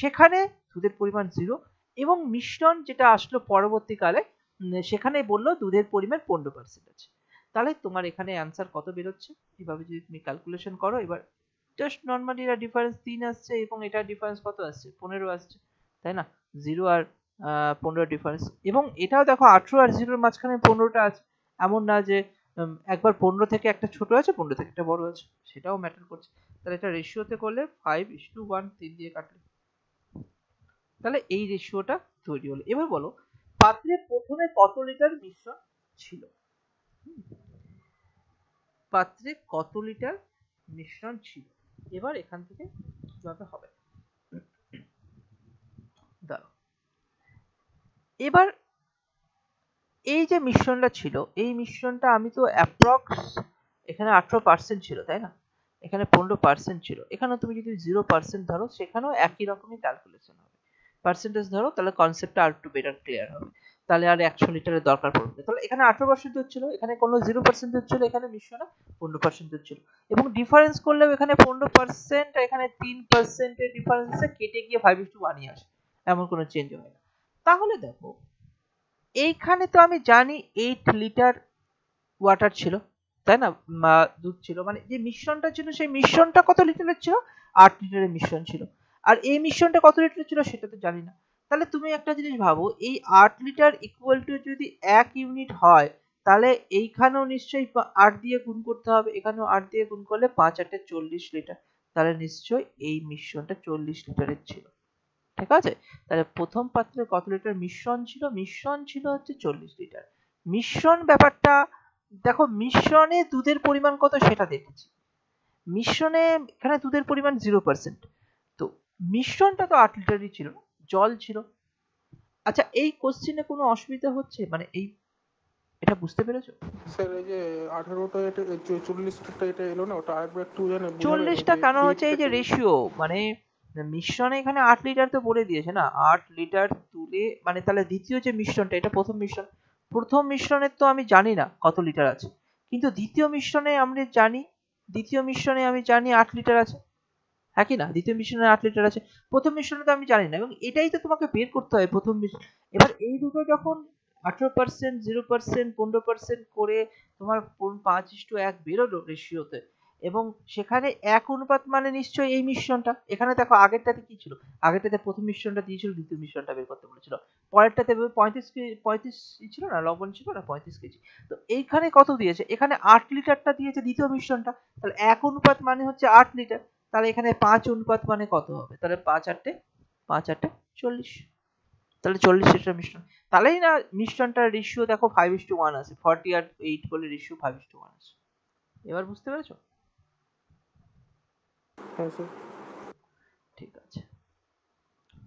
সেখানে দুধের পরিমাণ 0, এবং মিশ্রণ যেটা আসলো পরবর্তীকালে, সেখানে বললো দুধের পরিমাণ 15% আছে। তাহলে তোমার এখানে অ্যান্সার কত বেরোচ্ছে? এভাবে যদি তুমি ক্যালকুলেশন করো, এবার জাস্ট নর্মালি এটা ডিফারেন্স 3 আসছে, এবং এটা ডিফারেন্স কত আসছে? 15 আসছে, তাই না? 0 আর 15 ডিফারেন্স, এবং এটাও দেখো 18 আর 0 এর মাঝখানে 15টা আছে। এমন না যে একবার 15 থেকে একটা ছোট আছে, 15 থেকে একটা বড় আছে, সেটাও ম্যাটার করছে। তাহলে এটা রেশিওতে করলে 5:1, 3 দিয়ে কাটলে, তাহলে এই রেশিওটা তৈরি হলো। এবার বলো, পাত্রে প্রথমে কত লিটার মিশ্রণ ছিল? পাত্রে কত লিটার মিশ্রণ ছিল? এবার এখান থেকে কিভাবে হবে, দাঁড়াও। এবার এই যে মিশ্রণটা ছিল, এই মিশ্রণটা আমি তো অ্যাপ্রক্স, এখানে 18% ছিল, তাই না? এখানে 15% ছিল, এখানে তুমি যদি 0% ধরো, সেখানেও একই রকমই ক্যালকুলেশন হবে। পার্সেন্টেজ ধরো, তাহলে কনসেপ্টটা আর একটু বেটার ক্লিয়ার হবে। তাহলে আর 100 লিটারের দরকার পড়বে না। তাহলে এখানে 18% দুধ ছিল, এখানে কোনো 0% দুধ ছিল, এখানে মিশ্রণে 15% দুধ ছিল, এবং ডিফারেন্স করলেও এখানে 15% আর এখানে 3% এর ডিফারেন্সে কেটে গিয়ে 5:1 আসে, এমন কোনো চেঞ্জ হয় না। তাহলে দেখো, এইখানে তো আমি জানি 8 লিটার ওয়াটার ছিল, তাই না? দুধ ছিল, মানে যে মিশ্রণটা ছিল সেই মিশ্রণটা কত লিটারের ছিল? 8 লিটারের মিশ্রণ ছিল। আর এই মিশ্রণটা কত লিটারের ছিল সেটা তো জানি না। তাহলে তুমি একটা জিনিস ভাবো, এই 8 লিটার ইকুয়াল টু যদি 1 ইউনিট হয়, তাহলে এইখানেও নিশ্চয়ই 8 দিয়ে গুণ করতে হবে, এখানেও 8 দিয়ে গুণ করলে 5 × 8 = 40 লিটার। তাহলে নিশ্চয়ই এই মিশ্রণটা 40 লিটারের ছিল। ঠিক আছে, তাহলে প্রথম পাত্রে কত লিটার মিশ্রণ ছিল? মিশ্রণ ছিল হচ্ছে 40 লিটার। মিশ্রণ ব্যাপারটা দেখো, মিশ্রণে দুধের পরিমাণ কত সেটা দেখেছি, মিশ্রণে এখানে দুধের পরিমাণ 0%, তো মিশ্রণটা তো 8 লিটারই ছিল, জল ছিল। আচ্ছা, এই কোশ্চেনে কোনো অসুবিধা হচ্ছে, মানে এটা বুঝতে পেরেছো? স্যার এই যে 18টা এটা 40টা এটা এলো না, ওটা আরেকবার একটু জানে 40টা কেন হচ্ছে? এই যে রেশিও, মানে মিশ্রণে এখানে 8 লিটার তো বলে দিয়েছে না, 8 লিটার তুলে মানে তাহলে দ্বিতীয় যে মিশ্রণটা, এটা প্রথম মিশ্রণ, প্রথম মিশ্রণের তো আমি জানি না কত লিটার আছে, কিন্তু দ্বিতীয় মিশ্রণে আমি জানি 8 লিটার আছে, হ্যাঁ কি না? দ্বিতীয় মিশ্রণে 8 লিটার আছে, প্রথম মিশ্রণে তো আমি জানি না, এবং এটাই তো তোমাকে বের করতে হবে প্রথম মিশ্রণ। এবার এই দুটো যখন 18%, 0%, 15% করে তোমার 5:1 বেরোলো রেশিওতে, এবং সেখানে 1 অনুপাত মানে নিশ্চয়ই এই মিশ্রণটা। এখানে দেখো আগেরটাতে কি ছিল, আগেরটাতে প্রথম মিশ্রণটা দিয়েছিল, দ্বিতীয় মিশ্রণটা বের করতে বলেছিল, পরেরটাতে 35 ছিল না, লবণ ছিল না 35 কেজি। তো এইখানে কত দিয়েছে, এখানে 8 লিটারটা দিয়েছে দ্বিতীয় মিশ্রণটা, তাহলে 1 অনুপাত মানে হচ্ছে 8 লিটার, তাহলে এখানে 5 অনুপাত মানে কত হবে, তাহলে 5 8 40, তাহলে 40 লিটার মিশ্রণ। তাহলেই না মিশ্রণটার রেশিও দেখো 5:1 আছে, 40 আর 8 বলে রেশিও 5:1 আছে। এবার বুঝতে পেরেছো? হ্যাঁ স্যার। ঠিক আছে,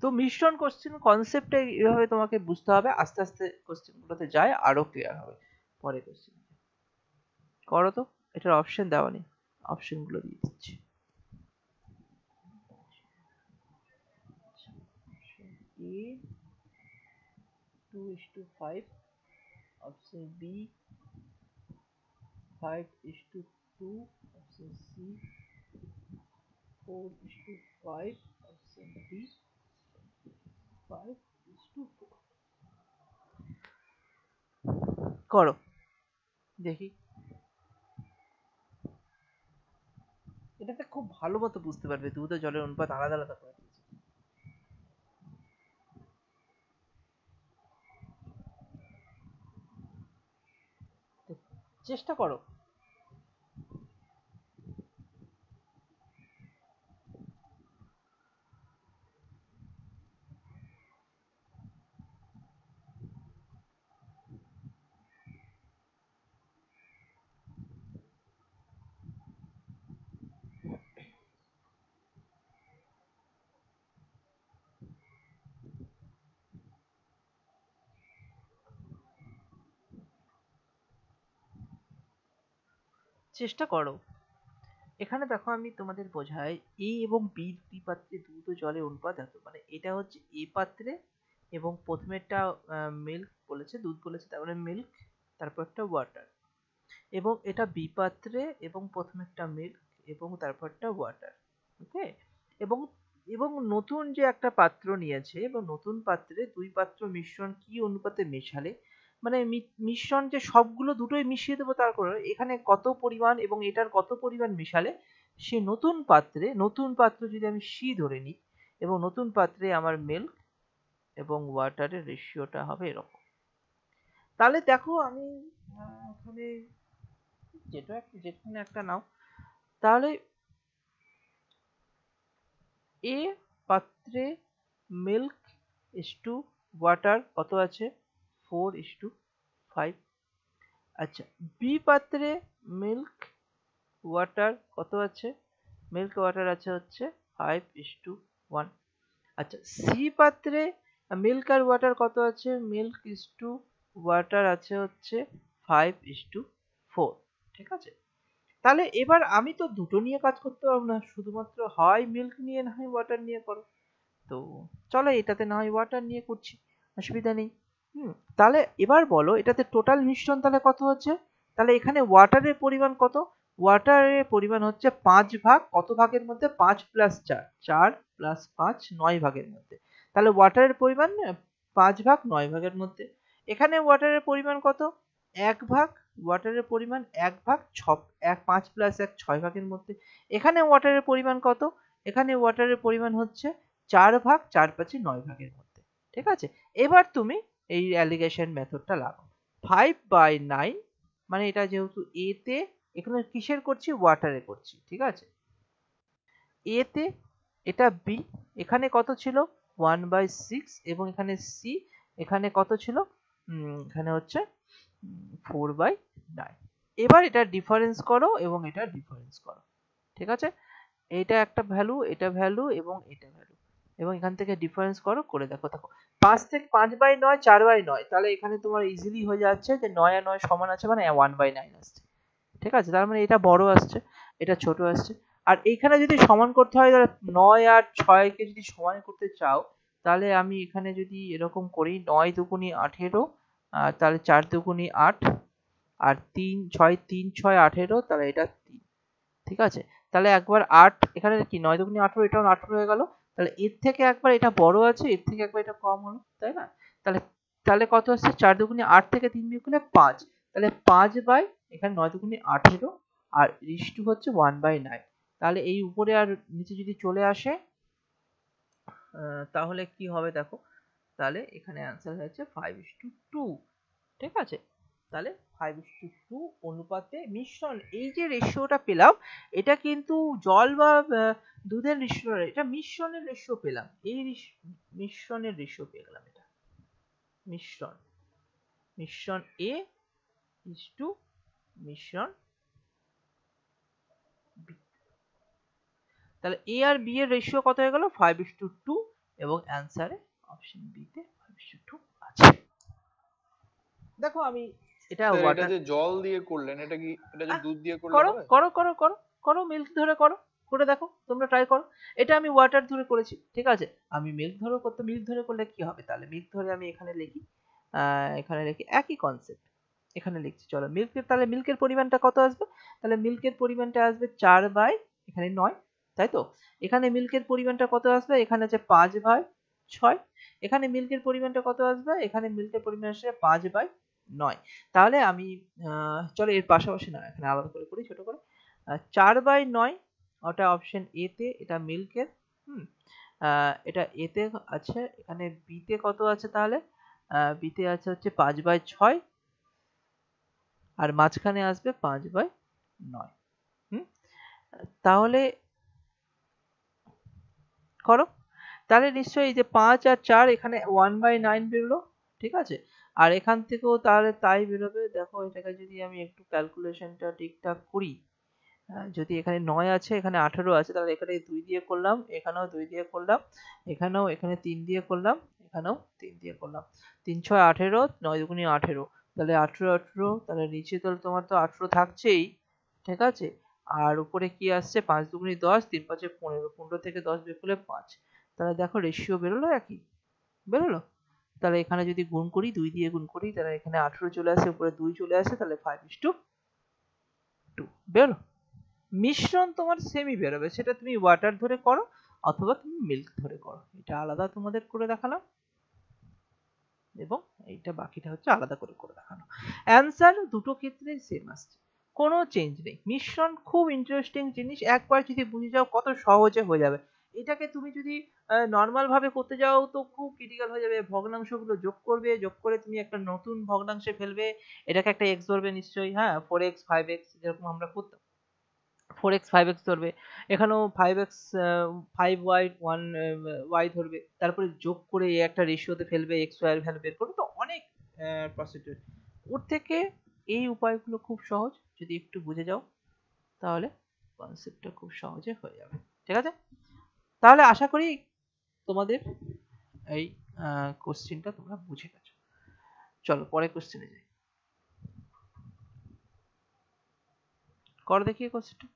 তো মিশ্রণ কোশ্চেন কনসেপ্টটা এইভাবে তোমাকে বুঝতে হবে, আস্তে আস্তে কোশ্চেন গুলোতে যায় আরো ক্লিয়ার হবে পরে কোশ্চেন। করো তো, এটার অপশন দেওয়া নেই, অপশন গুলো দিয়ে দিচ্ছি। A 2:5, option B 5:2, option C 4:5, option D 5:4। করো দেখি, এটাতে খুব ভালো মতো বুঝতে পারবে দুধ ও জলের অনুপাত আলাদা আলাদা করে দিয়েছে। চেষ্টা করো। চেষ্টা করো। এখানে দেখো আমি তোমাদের বোঝাই, এ এবং বি দুই পাত্রে দুধ ও জলের অনুপাত এত, মানে এটা হচ্ছে এ পাত্রে, এবং প্রথমেরটা মিল্ক বলেছে, দুধ বলেছে, তারপরে মিল্ক, তারপর একটা ওয়াটার, এবং এটা বি পাত্রে এবং প্রথমেরটা মিল্ক এবং তারপরটা ওয়াটার। ওকে, এবং এবং নতুন যে একটা পাত্র নিয়েছে, এবং নতুন পাত্রে দুই পাত্র মিশ্রণ কি অনুপাতে মেশালে, মানে মিশ্রণ যে সবগুলো দুটোই মিশিয়ে দেবো তার করে, এখানে কত পরিমাণ এবং এটার কত পরিমাণ মিশালে সে নতুন পাত্র যদি আমি সি ধরে নিই, এবং নতুন পাত্রে আমার মিল্ক এবং ওয়াটারের রেশিওটা হবে এরকম। তাহলে দেখো আমি এখানে যেখানে একটা নাও, তাহলে এ পাত্রে মিল্ক ইস্টু ওয়াটার কত আছে, 4:5। আচ্ছা, বি পাত্রে মিল্ক ওয়াটার কত আছে, মিল্ক ওয়াটার আছে হচ্ছে 5:1। আচ্ছা, সি পাত্রে মিল্ক আর ওয়াটার কত আছে, মিল্ক ইস্টু ওয়াটার আছে হচ্ছে 5:4। ঠিক আছে, তাহলে এবার আমি তো দুটো নিয়ে কাজ করতে পারবো না, শুধুমাত্র হয় মিল্ক নিয়ে না হয় ওয়াটার নিয়ে করো। তো চলো এটাতে না হয় ওয়াটার নিয়ে করছি, অসুবিধা নেই। তাহলে এবার বলো এটাতে টোটাল মিশ্রণ তাহলে কত হচ্ছে, তাহলে এখানে ওয়াটারের পরিমাণ কত, ওয়াটারের পরিমাণ হচ্ছে 5 ভাগ, কত ভাগের মধ্যে, 5 + 4, 4 + 5 9 ভাগের মধ্যে। তাহলে ওয়াটারের পরিমাণ 5 ভাগ 9 ভাগের মধ্যে। এখানে ওয়াটারের পরিমাণ কত, 1 ভাগ, ওয়াটারের পরিমাণ 1 ভাগ 5 + 1 6 ভাগের মধ্যে। এখানে ওয়াটারের পরিমাণ কত, এখানে ওয়াটারের পরিমাণ হচ্ছে 4 ভাগ 4 5 9 ভাগের মধ্যে। ঠিক আছে, এবার তুমি এই অ্যালিগেশন মেথডটা লাগাও। 5/9 মানে এটা যেহেতু এ তে, এখানে কিসের করছি, ওয়াটারে করছি। ঠিক আছে, এ তে, এটা বি, এখানে কত ছিল 1/6, এবং এখানে সি, এখানে কত ছিল, এখানে হচ্ছে 4/9। এবার এটা ডিফারেন্স করো এবং এটা ডিফারেন্স করো। ঠিক আছে, এটা একটা ভ্যালু, এটা ভ্যালু এবং এটা ভ্যালু, এবং এখান থেকে ডিফারেন্স করো, করে দেখো। দেখো 5/9 4/9, তাহলে এখানে তোমার ইজিলি হয়ে যাচ্ছে যে 9 আর 9 সমান আছে, মানে 1/9 আসছে। ঠিক আছে, তার মানে এটা বড় আসছে, এটা ছোট আসছে। আর এইখানে যদি সমান করতে হয় তাহলে 9 আর 6 কে যদি সমান করতে চাও তাহলে আমি এখানে যদি এরকম করি 9 দুগুণী 18 তাহলে 4 দুগুণী 8 আর 3 6 3 6 18 তাহলে এটা 3, ঠিক আছে। তাহলে একবার 8 এখানে কি 9 দুগুণী 18 এটাও 18 হয়ে গেল। তাহলে এর থেকে একবার এটা বড় আছে, এর থেকে একবার এটা কম হলো, তাই না? তাহলে তাহলে কত আসছে 4 দুগুণী 8 থেকে 3 বিয়োগ করলে 5, তাহলে 5 বাই এখানে 9 দুগুণী 18 আর ইস টু হচ্ছে 1/9। তাহলে এই উপরে আর নিচে যদি চলে আসে তাহলে কি হবে দেখো, তাহলে এখানে অ্যান্সার হচ্ছে 5:2, ঠিক আছে। তাহলে 5:2 অনুপাতে মিশ্রণ, এই যে রেশিওটা পেলাম এটা কিন্তু জল বা দুধের রেশিও, এটা মিশ্রণের রেশিও পেলাম, এই মিশ্রণের রেশিও পেয়ে গেলাম। এটা মিশ্রণ A is to মিশ্রণ B। তাহলে A আর B এর রেশিও কত হয়ে গেল 5:2 এবং অ্যান্সারে অপশন বি তে 5:2 আছে। দেখো আমি এটা স্যার এটা ওয়াটার যে জল দিয়ে করলেন, এটা কি এটা যে দুধ দিয়ে করলে করো হবে? করো করো করো করো মিল্ক ধরে করো, করে দেখো, তোমরা ট্রাই করো। এটা আমি ওয়াটার ধরে করেছি, ঠিক আছে। আমি মিল্ক ধরে করতে, মিল্ক ধরে করলে কি হবে, তাহলে মিল্ক ধরে আমি এখানে লিখি, এখানে লিখি একই কনসেপ্ট, এখানে লিখছি। চলো মিল্কের, তাহলে মিল্কের পরিমাণটা কত আসবে, তাহলে মিল্কের পরিমাণটা আসবে 4 বাই এখানে 9, তাই তো। এখানে মিল্কের পরিমাণটা কত আসবে, এখানে আছে 5 বাই 6। এখানে মিল্কের পরিমাণটা কত আসবে, এখানে মিল্কের পরিমাণ আসবে 5 বাই 9। তাহলে আমি চলো এর পাশাপাশি না, এখানে আলাদা করে করি ছোট করে। 4 বাই 9 ওটা অপশন এ তে, এটা মিল্কের। এটা এ তে আছে, এখানে বি তে কত আছে, তাহলে বি তে আছে হচ্ছে 5 বাই 6 আর মাঝখানে আসবে 5 বাই 9। তাহলে করো, তাহলে নিশ্চয়ই এই যে 5 আর 4 এখানে 1/9 বেরোলো, ঠিক আছে। আর এখান থেকেও তাহলে তাই বেরোবে। দেখো এটাকে যদি আমি একটু ক্যালকুলেশনটা ঠিকঠাক করি, যদি এখানে 9 আছে, এখানে 18 আছে, তাহলে এখানে 2 দিয়ে করলাম, এখানেও 2 দিয়ে করলাম, এখানেও এখানে 3 দিয়ে করলাম, এখানেও 3 দিয়ে করলাম। 3 6 18, 9 দুগুণী 18, তাহলে 18 18, তাহলে নিচে তো তোমার তো 18 থাকছেই, ঠিক আছে। আর উপরে কি আসছে 5 দুগুণী 10, 3 5 15, 15 থেকে 10 বিয়োগ করলে 5। তাহলে দেখো রেশিও বেরোলো, একই বেরোলো। তাহলে এখানে যদি গুণ করি, 2 দিয়ে গুণ করি, তাহলে এখানে 18 চলে আসে, উপরে 2 চলে আসে, তাহলে 5:2 বেরোলো। মিশ্রণ তোমার সেমই বেরোবে, সেটা তুমি ওয়াটার ধরে করো অথবা তুমি মিল্ক ধরে করো, এটা আলাদা তোমাদের করে দেখালাম এবং এইটা বাকিটা হচ্ছে আলাদা করে করে দেখানো। অ্যান্সার দুটো ক্ষেত্রেই সেম আসছে, কোনো চেঞ্জ নেই। মিশ্রণ খুব ইন্টারেস্টিং জিনিস, একবার যদি বুঝে যাও কত সহজে হয়ে যাবে। এটাকে তুমি যদি নর্মাল ভাবে করতে যাও তো খুব ক্রিটিক্যাল হয়ে যাবে, ভগ্নাংশগুলো যোগ করবে, যোগ করে তুমি একটা নতুন ভগ্নাংশে ফেলবে, এটাকে একটা এক্স ধরবে নিশ্চয়ই, হ্যাঁ 4x 5x যেরকম আমরা করতাম, 4x 5x ধরবে, এখানেও 5x 5y 1y ধরবে, তারপরে যোগ করে একটা রেশিওতে ফেলবে, x y এর ভ্যালু বের করবে, তো অনেক প্রসিডিউর। ওর থেকে এই উপায়গুলো খুব সহজ, যদি একটু বুঝে যাও তাহলে কনসেপ্টটা খুব সহজে হয়ে যাবে, ঠিক আছে। তাহলে আশা করি তোমাদের এই কোশ্চেনটা তোমরা বুঝে গেছো। চলো পরের কোশ্চেনে যাই, কর দেখি কোশ্চেনটা।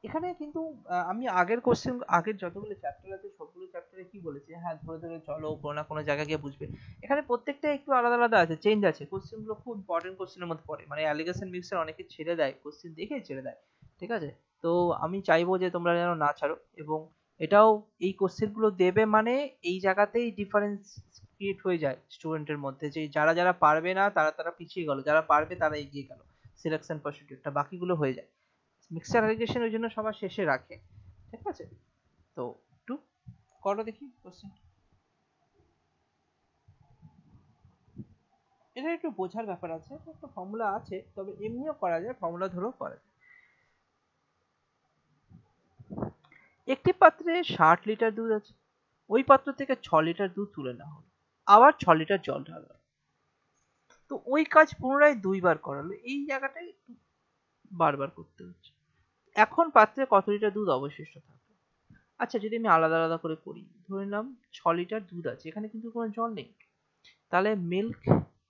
এখানে কিন্তু আমি আগের কোশ্চেন, আগের যতগুলো চ্যাপ্টার আছে সবগুলো চ্যাপ্টারে কি বলেছি, হ্যাঁ ধরে ধরে চলো, কোনো না কোনো জায়গায় গিয়ে বুঝবে। এখানে প্রত্যেকটা একটু আলাদা আলাদা আছে, চেঞ্জ আছে, কোশ্চেন গুলো খুব ইম্পর্টেন্ট কোশ্চেনের মধ্যে পড়ে, মানে অ্যালিগেশন মিক্সার অনেকে ছেড়ে দেয়, কোশ্চেন দেখে ছেড়ে দেয়, ঠিক আছে। তো আমি চাইবো যে তোমরা যেন না ছাড়ো, এবং এটাও এই কোশ্চেন গুলো দেবে মানে এই জায়গাতেই ডিফারেন্স ক্রিয়েট হয়ে যায় স্টুডেন্টের মধ্যে, যে যারা যারা পারবে না তারা তারা পিছিয়ে গেল, যারা পারবে তারা এগিয়ে গেল, সিলেকশন প্রসিডিউরটা বাকিগুলো হয়ে যায়। মিক্সচার অ্যালিগেশন ওই জন্য সবার শেষে রাখে, ঠিক আছে। তো একটু করো দেখি কোশ্চেন, এটা একটু বোঝার ব্যাপার আছে, একটা ফর্মুলা আছে, তবে এমনিও করা যায়, ফর্মুলা ধরেও করা যায়। একটি পাত্রে 60 লিটার দুধ আছে, ওই পাত্র থেকে 6 লিটার দুধ তুলে নেওয়া হলো, আবার 6 লিটার জল ঢালা হলো, তো ওই কাজ পুনরায় 2 বার করালো, এই জায়গাটাই একটু বারবার করতে হচ্ছে। এখন পাত্রে কত লিটার দুধ অবশিষ্ট থাকবে। আচ্ছা যদি আমি আলাদা আলাদা করে করি, ধরে নিলাম 6 লিটার দুধ আছে, এখানে কিন্তু কোনো জল নেই, তাহলে মিল্ক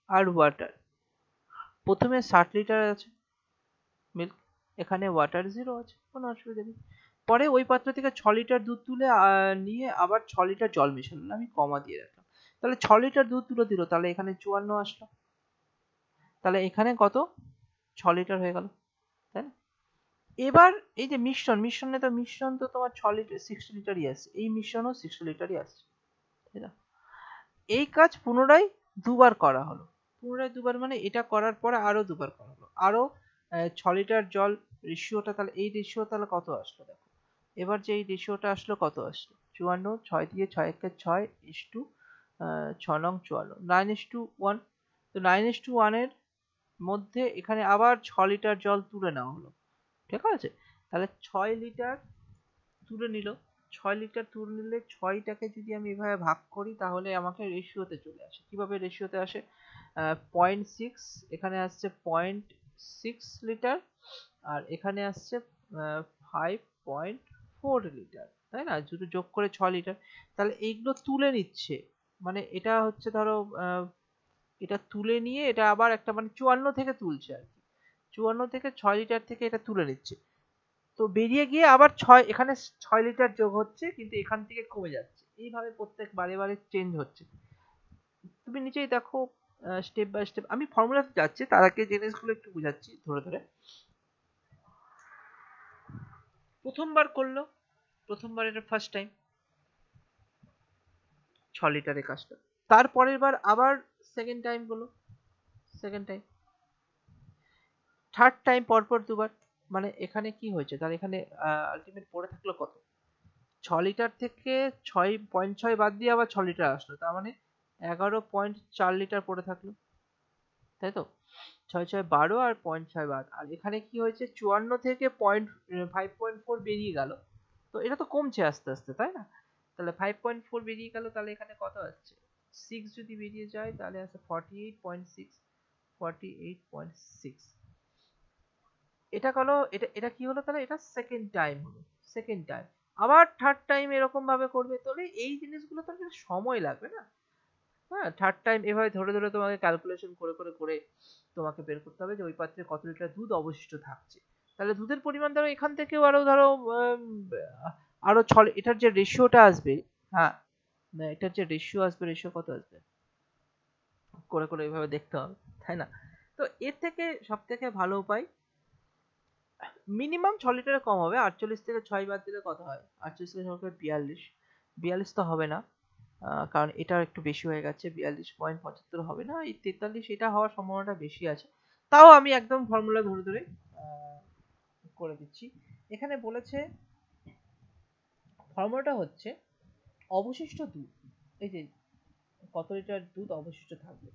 আর ওয়াটার, প্রথমে 60 লিটার আছে মিল্ক, এখানে ওয়াটার 0 আছে, কোনো অসুবিধা নেই। পরে ওই পাত্র থেকে 6 লিটার দুধ তুলে নিয়ে আবার 6 লিটার জল মেশালাম, আমি কমা দিয়ে রাখলাম, তাহলে 6 লিটার দুধ তুলে দিল, তাহলে এখানে 54 আসলো, তাহলে এখানে কত 6 লিটার হয়ে গেল, তাই না? এবার এই যে মিশ্রণ তো তোমার 6 লিটার 60 লিটারই আসছে, এই মিশ্রণও 60 লিটারই আসছে, তাই না? এই কাজ পুনরায় দুবার করা হলো, পুনরায় দুবার মানে এটা করার পরে আরো দুবার করা হলো, আরো 6 লিটার জল রেশিওটা, তাহলে এই রেশিও তাহলে কত আসলো দেখো, এবার যে এই রেশিওটা আসলো কত আসলো 54, 6 দিয়ে 6 একে 6 ইস টু 6 নং 54, 9:1, তো 9:1 এর মধ্যে এখানে আবার 6 লিটার জল তুলে নেওয়া হলো, ঠিক আছে? তাহলে 6 লিটার তুলে নিল, 6 লিটার তুলে নিলে 6টাকে যদি আমি এভাবে ভাগ করি তাহলে আমাকে রেশিওতে চলে আসে, কিভাবে রেশিওতে আসে, 0.6 এখানে আসছে 0.6 লিটার, আর এখানে আসছে 5.4 লিটার, তাই না? দুটো যোগ করে 6 লিটার, তাহলে এইগুলো তুলে নিচ্ছে, মানে এটা হচ্ছে ধরো এটা তুলে নিয়ে এটা আবার একটা মানে 54 থেকে তুলছে আর কি, 54 থেকে 6 লিটার থেকে এটা তুলে নিচ্ছে, তো বেরিয়ে গিয়ে আবার 6 এখানে 6 লিটার যোগ হচ্ছে, কিন্তু এখান থেকে কমে যাচ্ছে, এইভাবে প্রত্যেক বারে বারে চেঞ্জ হচ্ছে। তুমি নিচেই দেখো স্টেপ বাই স্টেপ, আমি ফর্মুলাতে যাচ্ছি, তার আগে জিনিসগুলো একটু বুঝাচ্ছি ধরে ধরে। প্রথমবার করলো, প্রথমবার এটা ফার্স্ট টাইম 6 লিটারের কাজটা, তারপরের বার আবার সেকেন্ড টাইম করলো, সেকেন্ড টাইম, থার্ড টাইম পরপর দুবার, মানে এখানে কি হয়েছে, তাহলে এখানে আলটিমেট পড়ে থাকলো কত, 6 লিটার থেকে 6.6 বাদ দিয়ে আবার 6 লিটার আসলো, তার মানে 11.4 লিটার পড়ে থাকলো, তাই তো? 6 6 12 আর 0.6 বাদ, আর এখানে কি হয়েছে 54 থেকে 5.4 বেরিয়ে গেল, তো এটা তো কমছে আস্তে আস্তে, তাই না? তাহলে 5.4 বেরিয়ে গেল, তাহলে এখানে কত আসছে 6 যদি বেরিয়ে যায় তাহলে আছে 48.6, 48.6, এটা হলো, এটা কি হলো, তাহলে এটা সেকেন্ড টাইম হলো, সেকেন্ড টাইম। আবার থার্ড টাইম এরকম ভাবে করবে, তাহলে এই জিনিসগুলো তো একটা সময় লাগবে না, হ্যাঁ? থার্ড টাইম এভাবে ধরে ধরে তোমাকে ক্যালকুলেশন করে করে করে তোমাকে বের করতে হবে যে ওই পাত্রে কত লিটার দুধ অবশিষ্ট থাকছে, তাহলে দুধের পরিমাণ ধরো এখান থেকেও আরো ধরো আরো ছলে এটার যে রেশিওটা আসবে, হ্যাঁ না এটার যে রেশিও আসবে, রেশিও কত আসবে করে করে এইভাবে দেখতে হবে, তাই না? তো এর থেকে সব থেকে ভালো উপায়, মিনিমাম 6 লিটারের কম হবে, 48 থেকে 6 বাদ দিলে কত হয়, 48 থেকে 6 42, 42 তো হবে না, কারণ এটা একটু বেশি হয়ে গেছে, 42.75 হবে না, এই 43 এটা হওয়ার সম্ভাবনাটা বেশি আছে, তাও আমি একদম ফর্মুলা ধরে ধরে করে দিচ্ছি। এখানে বলেছে ফর্মুলাটা হচ্ছে অবশিষ্ট দুধ, এই যে কত লিটার দুধ অবশিষ্ট থাকবে,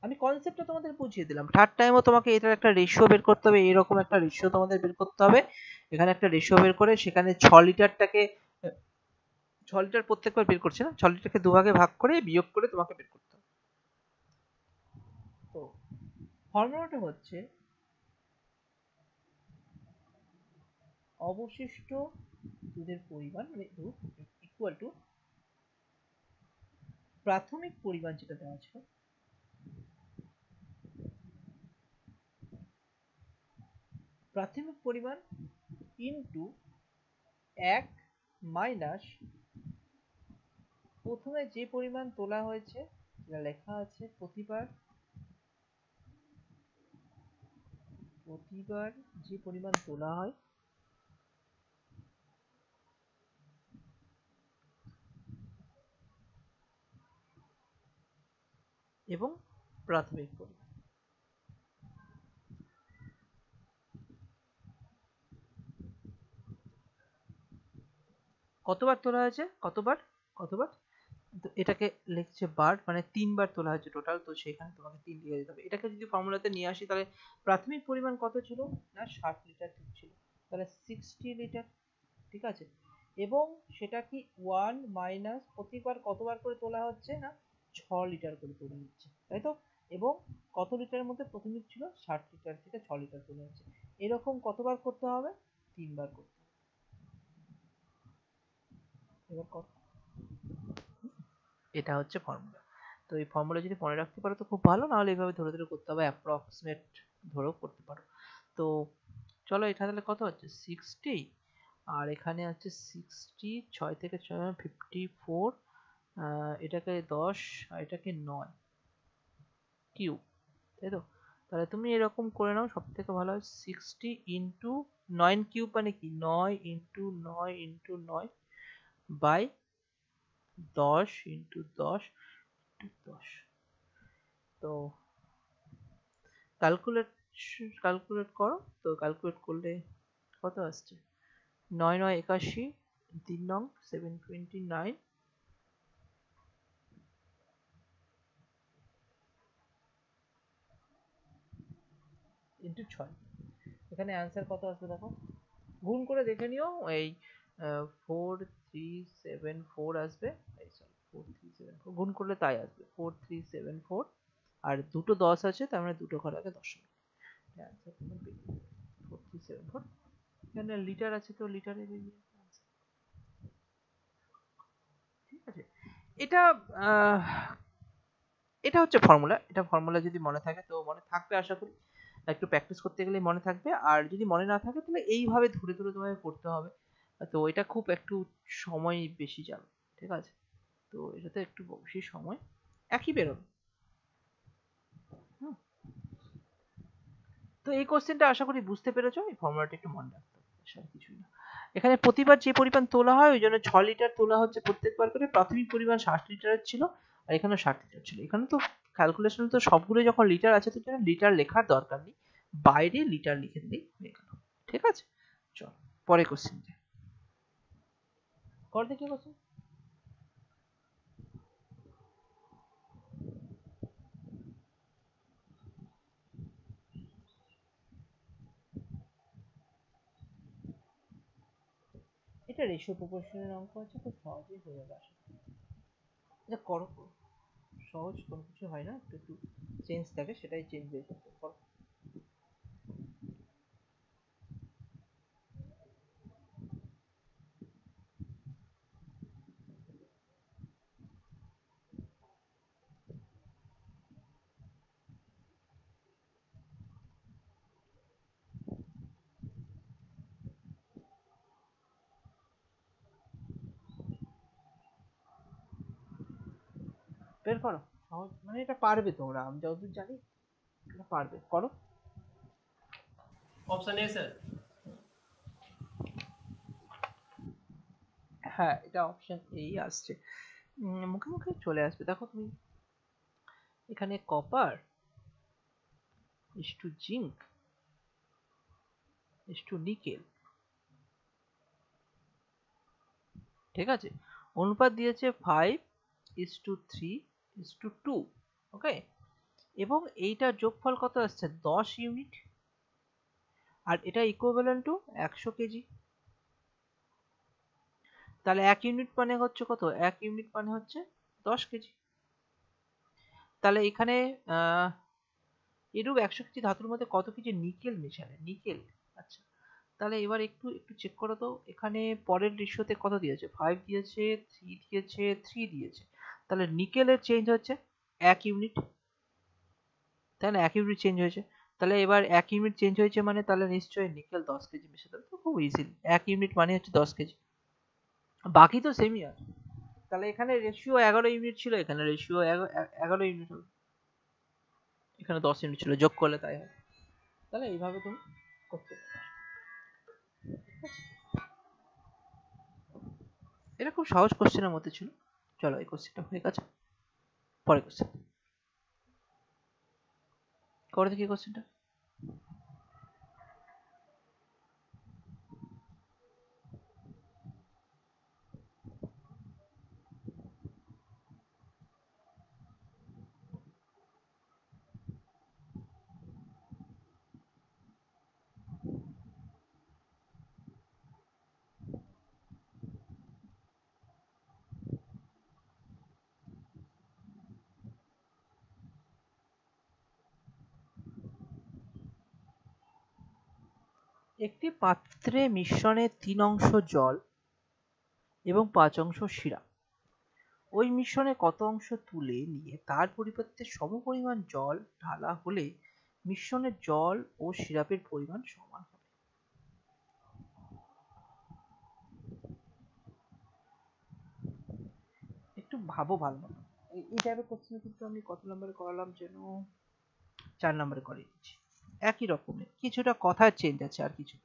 আমি কনসেপ্টটা তোমাদের বুঝিয়ে দিলাম, থার্ড টাইমও তোমাকে এটার একটা রেশিও বের করতে হবে, এরকম একটা রেশিও তোমাদের বের করতে হবে, এখানে একটা রেশিও বের করে সেখানে 6 লিটারটাকে 6 লিটার প্রত্যেকবার বের করছে না, 6 লিটারকে দুভাগে ভাগ করে বিয়োগ করে তোমাকে বের করতে হবে। তো ফর্মুলাটা হচ্ছে অবশিষ্ট দুধের পরিমাণ মানে দুধ ইকুয়াল টু প্রাথমিক পরিমাণ যেটা দেওয়া ছিল, প্রাথমিক পরিমাণ ইনটু 1 মাইনাস প্রথমে যে পরিমাণ তোলা হয়েছে যেটা লেখা আছে প্রতিবার যে পরিমাণ তোলা হয় এবং প্রাথমিক পরিমাণ, কতবার তোলা হয়েছে, কতবার কতবার, তো এটাকে লিখছে বার, মানে 3বার তোলা হয়েছে টোটাল, তো সেখানে তোমাকে 3 লিখে দিতে হবে। এটাকে যদি ফর্মুলাতে নিয়ে আসি তাহলে প্রাথমিক পরিমাণ কত ছিল না 60 লিটার দুধ ছিল, তাহলে 60 লিটার, ঠিক আছে? এবং সেটা কি 1 মাইনাস প্রতিবার কতবার করে তোলা হচ্ছে না 6 লিটার করে তোলা হচ্ছে, তাই তো? এবং কত লিটারের মধ্যে প্রাথমিক ছিল 60 লিটার থেকে 6 লিটার তোলা হচ্ছে, এরকম কতবার করতে হবে 3বার করতে হবে। এবার কত, এটা হচ্ছে ফর্মুলা। তো এই ফর্মুলা যদি মনে রাখতে পারো তো খুব ভালো, না হলে এইভাবে ধরে ধরে করতে হবে, অ্যাপ্রক্সিমেট ধরেও করতে পারো। তো চলো এটা তাহলে কত হচ্ছে 60, আর এখানে আছে 60, 6 থেকে 6 54, এটাকে 10 আর এটাকে 9 কিউব, তাই তো? তাহলে তুমি এরকম করে নাও, সব থেকে ভালো হয় 60 ইন্টু 9 কিউব মানে কি 9 into 9 into 9 by 10 into 10 into 10। তো ক্যালকুলেট ক্যালকুলেট করো, তো ক্যালকুলেট করলে কত আসছে 9 9 81, 3 নং 729 ইন্টু 6। এখানে অ্যান্সার কত আসবে দেখো, গুণ করে দেখে নিও, এই 4374 আসবে, এই সরি 4374 গুণ করলে তাই আসবে 4374, আর দুটো 10 আছে তার মানে দুটো ঘর আগে দশমিক, অ্যান্সার তোমার বেরিয়ে যাবে 4374। এখানে লিটার আছে তো লিটারে বেরিয়ে যাবে answer। ঠিক আছে, এটা আহ, এটা হচ্ছে ফর্মুলা, এটা ফর্মুলা যদি মনে থাকে তো মনে থাকবে আশা করি, একটু প্র্যাকটিস করতে গেলে মনে থাকবে, আর যদি মনে না থাকে তাহলে এইভাবে ধরে ধরে তোমাকে করতে হবে। তো এটা খুব একটু সময় বেশি যাবে, ঠিক আছে? তো এটাতে একটু বেশি সময়, একই বেরোবে। হুম, তো এই কোশ্চেনটা আশা করি বুঝতে পেরেছো, এই ফর্মুলাটা একটু মনে রাখতে হবে, আর কিছুই না। এখানে প্রতিবার যে পরিমাণ তোলা হয় ওই জন্য 6 লিটার তোলা হচ্ছে প্রত্যেকবার করে, প্রাথমিক পরিমাণ 60 লিটারের ছিল আর এখানে 60 লিটার ছিল। এখানে তো ক্যালকুলেশন তো সবগুলো যখন লিটার আছে তো এখানে লিটার লেখার দরকার নেই, বাইরে লিটার লিখে দিলেই হয়ে গেল। ঠিক আছে, চল পরে কোশ্চেন কর দেখি কোশ্চেন। এটা রেশিও প্রপোর্শনের অঙ্ক আছে, খুব সহজেই হয়ে যাবে আশা করি। এটা করো করো। সহজ কোনো কিছু হয় না, একটু একটু চেঞ্জ থাকে, সেটাই চেঞ্জ বের করতে করো। বের করো, সহজ মানে এটা পারবে তোমরা, আমি যতদূর জানি এটা পারবে, করো। Option A sir. হ্যাঁ, এটা অপশন এই আসছে, মুখে মুখে চলে আসবে। দেখো তুমি এখানে copper is to zinc is to nickel, ঠিক আছে, অনুপাত দিয়েছে 5:3:2, ওকে, এবং এইটার যোগফল কত আসছে 10 ইউনিট, আর এটা ইকুইভ্যালেন্ট টু 100 কেজি। তাহলে 1 ইউনিট মানে হচ্ছে কত, 1 ইউনিট মানে হচ্ছে 10 কেজি। তাহলে এখানে এরূপ 100 কেজি ধাতুর মধ্যে কত কেজি নিকেল মেশালে, নিকেল। আচ্ছা, তাহলে এবার একটু একটু চেক করো তো, এখানে পরের রেশিওতে কত দিয়েছে 5 দিয়েছে, 3 দিয়েছে, 3 দিয়েছে, তাহলে নিকেলের চেঞ্জ হচ্ছে 1 ইউনিট, তাই না? 1 ইউনিট চেঞ্জ হয়েছে, তাহলে এবার 1 ইউনিট চেঞ্জ হয়েছে মানে তাহলে নিশ্চয়ই নিকেল 10 কেজি মেশাতে হবে, তো খুব ইজিলি 1 ইউনিট মানে হচ্ছে 10 কেজি, বাকি তো সেমই আছে। তাহলে এখানে রেশিও 11 ইউনিট ছিল, এখানে রেশিও 11 ইউনিট হবে, এখানে 10 ইউনিট ছিল, যোগ করলে তাই হয়। তাহলে এইভাবে তুমি করতে পারো। এটা খুব সহজ কোশ্চেনের মধ্যে ছিল। চলো এই কোশ্চেনটা হয়ে গেছে, পরের কোশ্চেন করে দেখি কোশ্চেনটা। একটি পাত্রে মিশ্রণে 3 অংশ জল এবং 5 অংশ শিরা, ওই মিশ্রণে কত অংশ তুলে নিয়ে তার পরিবর্তে সমপরিমাণ জল ঢালা হলে মিশ্রণের জল ও সিরাপের পরিমাণ সমান হবে। একটু ভাবো ভালো মতো। এই টাইপের কোশ্চেন কিন্তু আমি কত নম্বরে করালাম যেন, 4 নম্বরে করিয়ে দিচ্ছি। একই রকমের, কিছুটা কথার চেঞ্জ আছে আর কিছু।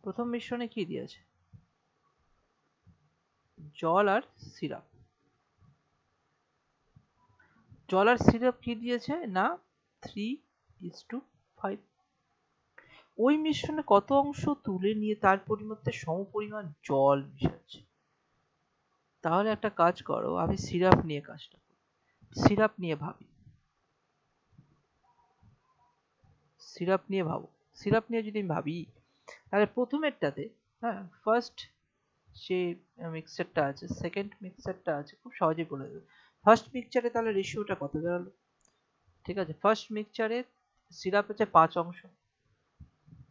প্রথম মিশ্রণে কি দিয়েছে? জল আর সিরাপ। জল আর সিরাপ কি দিয়েছে না 3:5। ওই মিশ্রণে কত অংশ তুলে নিয়ে তার পরিবর্তে সমপরিমাণ জল মিশাচ্ছে। তাহলে একটা কাজ করো, আমি সিরাপ নিয়ে কাজটা করি, সিরাপ নিয়ে ভাবি, সিরাপ নিয়ে ভাবো। সিরাপ নিয়ে যদি আমি ভাবি তাহলে প্রথমেরটাতে, হ্যাঁ, ফার্স্ট যে মিক্সচারটা আছে, সেকেন্ড মিক্সচারটা আছে, খুব সহজেই বলে দেবে। ফার্স্ট মিক্সচারে তাহলে রেশিওটা কত বেরোলো? ঠিক আছে, ফার্স্ট মিক্সচারে সিরাপ হচ্ছে 5 অংশ।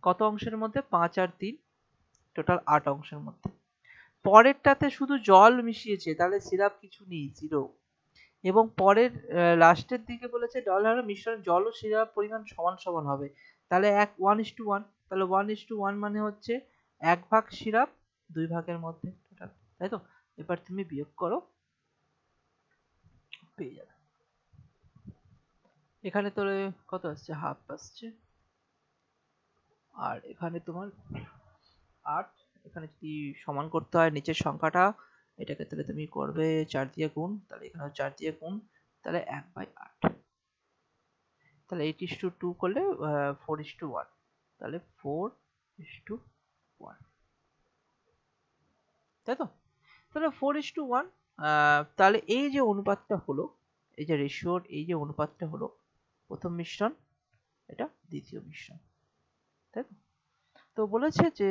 কত অংশের মধ্যে? 5 আর 3, টোটাল 8 অংশের মধ্যে। পরেরটাতে শুধু জল মিশিয়েছে, তাহলে সিরাপ কিছু নেই, 0। এবং পরের লাস্টের দিকে বলেছে জল আর মিশ্রণ জল ও সিরাপ পরিমাণ সমান সমান হবে, তাহলে 1:1। তাহলে 1:1 মানে হচ্ছে 1 ভাগ সিরাপ 2 ভাগের মধ্যে টোটাল, তাই তো? এবার তুমি বিয়োগ করো, পেয়ে যাবে। এখানে তোর কত আসছে? হাফ আসছে। আর এখানে তোমার 8। এখানে যদি সমান করতে হয় নিচের সংখ্যাটা, এটাকে তাহলে তুমি করবে 4 দিয়ে গুণ, তাহলে এখানে 4 দিয়ে গুণ, তাহলে 1/8। তাহলে 8:2 করলে 4:1, তাহলে 4:1, তাই তো? তাহলে 4:1। তাহলে এই যে অনুপাতটা হলো, এই যে রেশিওর এই যে অনুপাতটা হলো প্রথম মিশ্রণ, এটা দ্বিতীয় মিশ্রণ, তাই তো? তো বলেছে যে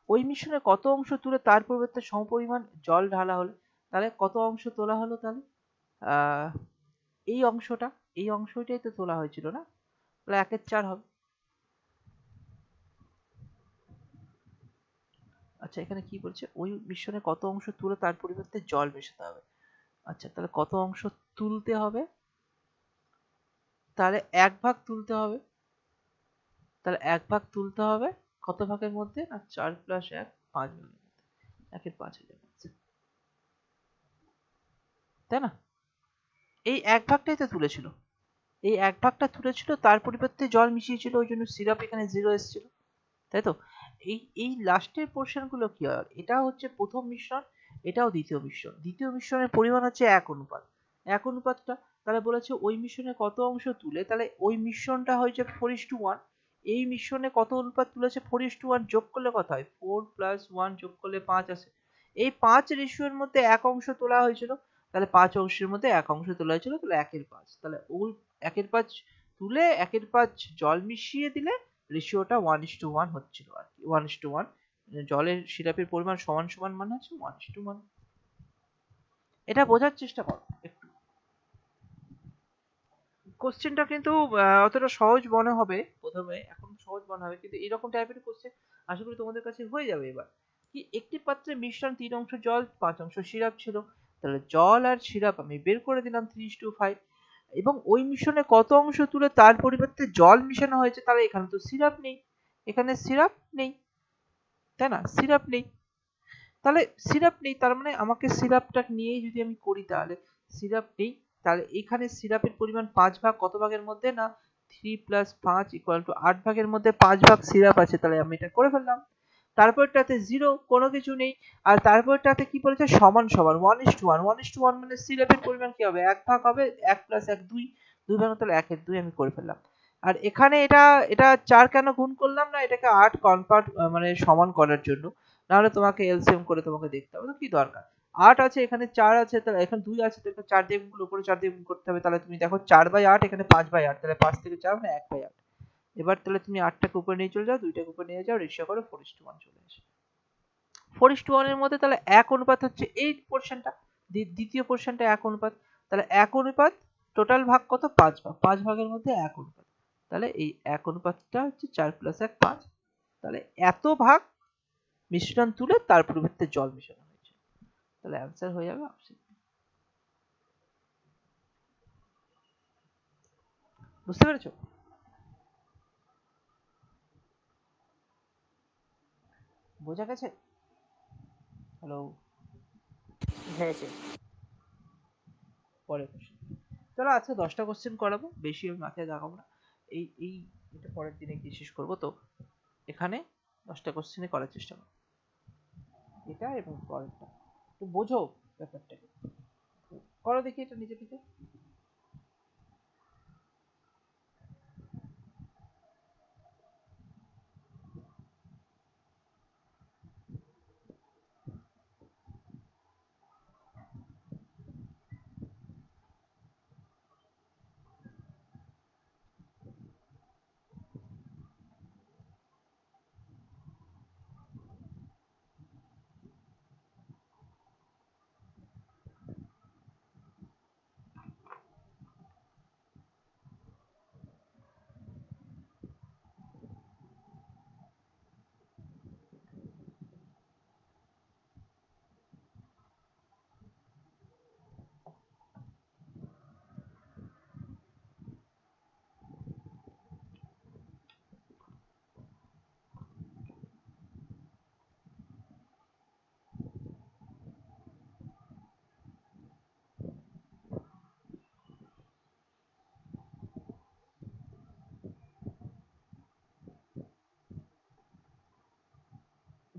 ওই মিশ্রণে কত অংশ তুলে তার পরিবর্তে সমপরিমাণ জল ঢালা হলে, তাহলে কত অংশ তোলা হলো? তাহলে এই অংশটা, এই অংশটাই তো তোলা হয়েছিল না, তাহলে 1/4 হবে। আচ্ছা, এখানে কি বলছে? ওই মিশ্রণে কত অংশ তুলে তার পরিবর্তে জল মেশাতে হবে। আচ্ছা, তাহলে কত অংশ তুলতে হবে? তাহলে 1 ভাগ তুলতে হবে। তাহলে 1 ভাগ তুলতে হবে কত ভাগের মধ্যে? না 4 + 1, 5 ভাগের মধ্যে। 1/5 হয়ে যাচ্ছে, তাই না? এই 1 ভাগটাই তো তুলেছিল, এই 1 ভাগটা তুলেছিল, তার পরিবর্তে জল মিশিয়েছিল, ওই জন্য সিরাপ এখানে 0 এসেছিল, তাই তো? এই লাস্টের পোর্শন গুলো কি হয়? এটা হচ্ছে প্রথম মিশ্রণ, এটাও দ্বিতীয় মিশ্রণ। দ্বিতীয় মিশ্রণের পরিমাণ হচ্ছে 1 অনুপাত। 1 অনুপাতটা তাহলে বলেছে ওই মিশ্রণে কত অংশ তুলে, তাহলে ওই মিশ্রণটা হয়েছে 4:1। এই মিশ্রণে কত অনুপাত তুলেছে? 4:1, যোগ করলে কত হয়? 4 + 1 যোগ করলে 5 আসে। এই 5 রেশিওর মধ্যে 1 অংশ তোলা হয়েছিল, তাহলে 5 অংশের মধ্যে 1 অংশ তোলা হয়েছিল, তাহলে 1/5। তাহলে ওই 1/5 তুলে 1/5 জল মিশিয়ে দিলে রেশিওটা 1:1 হচ্ছিল আর কি। 1:1 জলের সিরাপের পরিমাণ সমান সমান মানে হচ্ছে 1:1। এটা বোঝার চেষ্টা করো একটু। কোশ্চেনটা কিন্তু অতটা সহজ মনে হবে প্রথমে, এখন সহজ মনে হবে, কিন্তু এরকম টাইপের কোশ্চেন আশা করি তোমাদের কাছে হয়ে যাবে। এবার কি, একটি পাত্রে মিশ্রণ 3 অংশ জল 5 অংশ সিরাপ ছিল, তাহলে জল আর সিরাপ আমি বের করে দিলাম 3:5। এবং ওই মিশ্রণে কত অংশ তুলে তার পরিবর্তে জল মিশানো হয়েছে, তাহলে এখানে তো সিরাপ নেই, এখানে সিরাপ নেই, তাই না? সিরাপ নেই, তাহলে সিরাপ নেই, তার মানে আমাকে সিরাপটা নিয়েই যদি আমি করি, তাহলে সিরাপ নেই, তাহলে এখানে সিরাপের পরিমাণ 5 ভাগ কত ভাগের মধ্যে? না 3 + 5 = 8 ভাগের মধ্যে 5 ভাগ সিরাপ আছে, তাহলে আমি এটা করে ফেললাম। তারপরটাতে 0, কোনো কিছু নেই। আর তারপরটাতে কি বলেছে? সমান সমান 1:1। 1:1 মানে সিরাপের পরিমাণ কি হবে? 1 ভাগ হবে, 1 + 1 2, 2 ভাগ, তাহলে 1/2 আমি করে ফেললাম। আর এখানে এটা 4 কেন গুণ করলাম না? এটাকে 8 কনভার্ট মানে সমান করার জন্য, নাহলে তোমাকে এলসিএম করে তোমাকে দেখতে হবে, তো কি দরকার? 8 আছে, এখানে 4 আছে, তাহলে এখানে 2 আছে, তো এখানে 4 দিয়ে গুণ করলে উপরে 4 দিয়ে গুণ করতে হবে, তাহলে তুমি দেখো 4/8, এখানে 5/8, তাহলে 5 থেকে 4 মানে 1/8। এবার তাহলে তুমি 8টাকে উপরে নিয়ে চলে যাও, 2টাকে উপরে নিয়ে যাও, রেশিও করো 4:1 চলে আসে। 4:1 এর মধ্যে তাহলে 1 অনুপাত হচ্ছে এই পোর্শনটা, দ্বিতীয় পোর্শনটা 1 অনুপাত, তাহলে 1 অনুপাত টোটাল ভাগ কত? 5 ভাগ, 5 ভাগের মধ্যে 1 অনুপাত, তাহলে এই 1:1 হচ্ছে 4+1 5। তাহলে এত ভাগ মিশ্রণ তুলে তার পরিবর্তে জল মেশানো হয়েছে। তাহলে অ্যান্সার হয়ে যাবে অপশন। বুঝতে পেরেছো? বোঝা গেছে? হ্যালো, হ্যাঁ স্যার। পরের কোশ্চেন। চলো আজকে 10টা কোশ্চেন করাবো, বেশি আমি মাথায় রাখাবো না। এই এই এটা পরের দিনে গিয়ে শেষ করবো। তো এখানে 10টা কোশ্চেনে করার চেষ্টা করো, এটা এবং পরেরটা তো বোঝো ব্যাপারটাকে। করো দেখি এটা নিজে থেকে।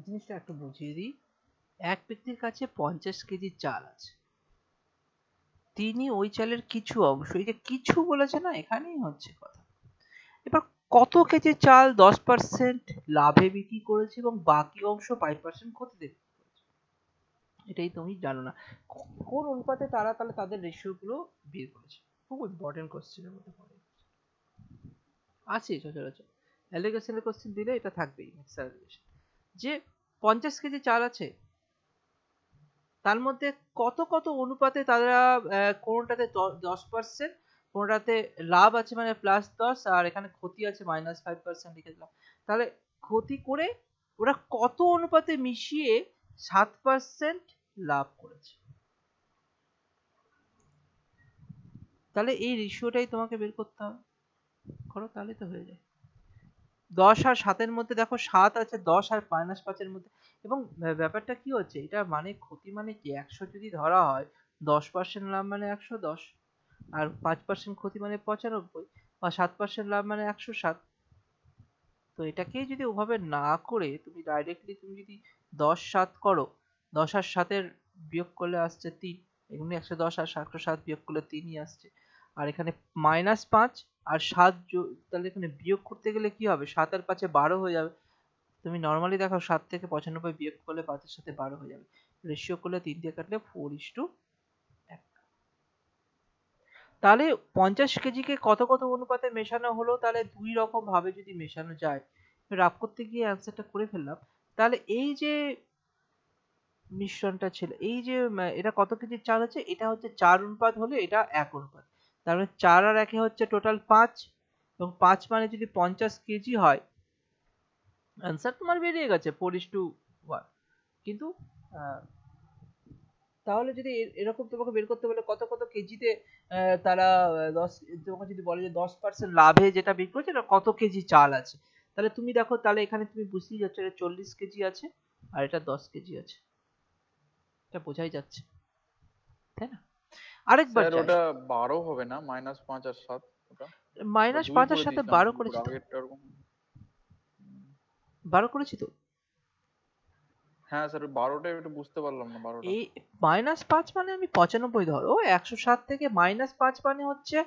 জিনিসটা একটু বুঝিয়ে দিই। এক ব্যক্তির কাছে 50 কেজি চাল আছে। তিনি ওই চালের কিছু অংশ, এই যে কিছু বলেছে না, এখানেই হচ্ছে কথা। এবার কত কেজি চাল 10% লাভে বিক্রি করেছে এবং বাকি অংশ 5% ক্ষতিতে বিক্রি করেছে, এটাই তুমি জানো না। কোন অনুপাতে তারা তাহলে তাদের রেশিও গুলো বের করেছে? খুব ইম্পর্টেন্ট কোশ্চেনের মধ্যে পড়ে আছে সচরাচর। অ্যালিগেশনের কোশ্চেন দিলে এটা থাকবেই নেক্সট অ্যালিগেশন, যে 50 কেজি চাল আছে, তার মধ্যে কত কত অনুপাতে তারা কোনটাতে 10%, কোনটাতে লাভ আছে মানে +10, আর এখানে ক্ষতি আছে -5% লিখে দিলাম। তাহলে ক্ষতি করে ওরা কত অনুপাতে মিশিয়ে 7% লাভ করেছে। তাহলে এই রেশিওটাই তোমাকে বের করতে হবে। করো তাহলে তো হয়ে যায়। 10 আর 7-এর মধ্যে দেখো 7 আছে, 10 আর -5-এর মধ্যে। এবং ব্যাপারটা কি হচ্ছে, এটা মানে ক্ষতি মানে কি, 100 যদি ধরা হয়, 10% লাভ মানে 110, আর 5% ক্ষতি মানে 95, বা 7% লাভ মানে 107। তো এটাকেই যদি ওভাবে না করে তুমি ডাইরেক্টলি তুমি যদি 10-7 করো, 10 আর 7-এর বিয়োগ করলে আসছে 3, এমনি 110 আর 107 বিয়োগ করলে 3ই আসছে। আর এখানে -5 আর 7, তাহলে এখানে বিয়োগ করতে গেলে কি হবে, 7 আর 5-এ 12 হয়ে যাবে। তুমি নর্মালি দেখো 7 থেকে 95 বিয়োগ করলে 5-এর সাথে 12 হয়ে যাবে। রেশিও করলে 3 দিয়ে কাটলে 4:1। তাহলে 50 কেজিকে কত কত অনুপাতে মেশানো হলো, তাহলে দুই রকম ভাবে যদি মেশানো যায়, রাফ করতে গিয়ে অ্যান্সারটা করে ফেললাম। তাহলে এই যে মিশ্রণটা ছিল, এই যে এটা কত কেজি চাল আছে, এটা হচ্ছে 4 অনুপাত হলে এটা 1 অনুপাত। তার মানে 4 আর 1 হচ্ছে টোটাল 5, এবং 5 মানে যদি 50 কেজি হয়, অ্যান্সার তোমার বেরিয়ে গেছে 4:1। কিন্তু আহ, তাহলে যদি এরকম তোমাকে বের করতে বলে কত কত কেজিতে তারা 10, তোমাকে যদি বলে যে 10% লাভে যেটা বিক্রি করছে, এটা কত কেজি চাল আছে, তাহলে তুমি দেখো, তাহলে এখানে তুমি বুঝতেই যাচ্ছ এটা 40 কেজি আছে আর এটা 10 কেজি আছে, এটা বোঝাই যাচ্ছে, তাই না? আরেকবার স্যার যাই। ওটা 12 হবে না, -5 আর 7 ওটা? ওটা 2 -5 এর করে সাথে দিয়েছিলাম 12 দুপুর করেছি তো, আগেরটা ওরকম। 12 করেছি তো। হ্যাঁ স্যার, 12টা একটু বুঝতে পারলাম না 12টা। এই -5 মানে আমি 95 ধরো, 107 থেকে -5 মানে হচ্ছে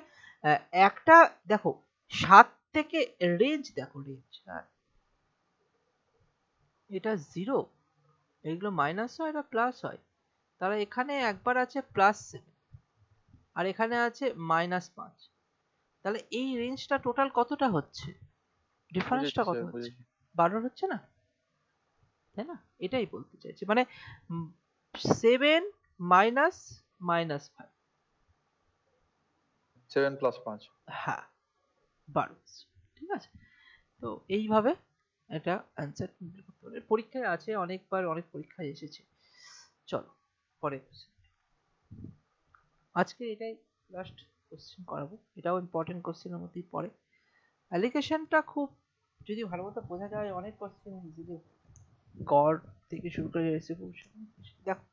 একটা, দেখো 7 থেকে রেঞ্জ, দেখো রেঞ্জ, এটা 0, এগুলো মাইনাস হয় বা প্লাস হয়। তাহলে এখানে একবার আছে +7 আর এখানে আছে -5, তাহলে এই রেঞ্জটা টোটাল কতটা হচ্ছে, বুঝেছি ডিফারেন্সটা কত স্যার, হচ্ছে, বুঝেছি। 12 হচ্ছে না, তাই না? এটাই বলতে চাইছি, মানে 7 মাইনাস -5, 7 + 5। হ্যাঁ 12। ঠিক আছে? তো এইভাবে এটা অ্যান্সার করতে পারে, পরীক্ষায় আছে অনেকবার, অনেক পরীক্ষায় এসেছে। চলো পরে আজকে এটাই লাস্ট কোশ্চেন করাবো, এটাও ইম্পর্টেন্ট কোশ্চেনের মধ্যেই পড়ে। অ্যালিগেশনটা খুব যদি ভালো মতো বোঝা যায় অনেক কোশ্চেন ইজিলি গড় থেকে শুরু করে রেসিপি দেখো।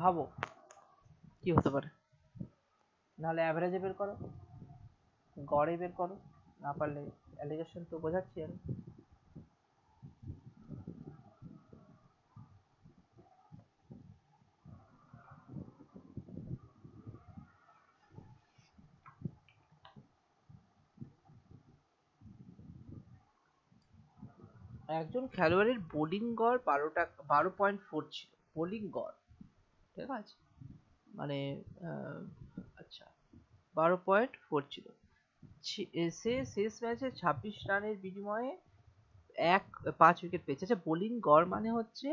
ভাবো কি হতে পারে, নাহলে অ্যাভারেজে বের করো, গড়ে বের করো, না পারলে অ্যালিগেশন তো বোঝাচ্ছি আমি। একজন খেলোয়াড়ের বোলিং গড় 12.4 ছিল, বোলিং গড়, ঠিক আছে, মানে আচ্ছা 12.4 ছিল। সে শেষ ম্যাচে 26 রানের বিনিময়ে 5 উইকেট পেয়েছে। আচ্ছা, বোলিং গড় মানে হচ্ছে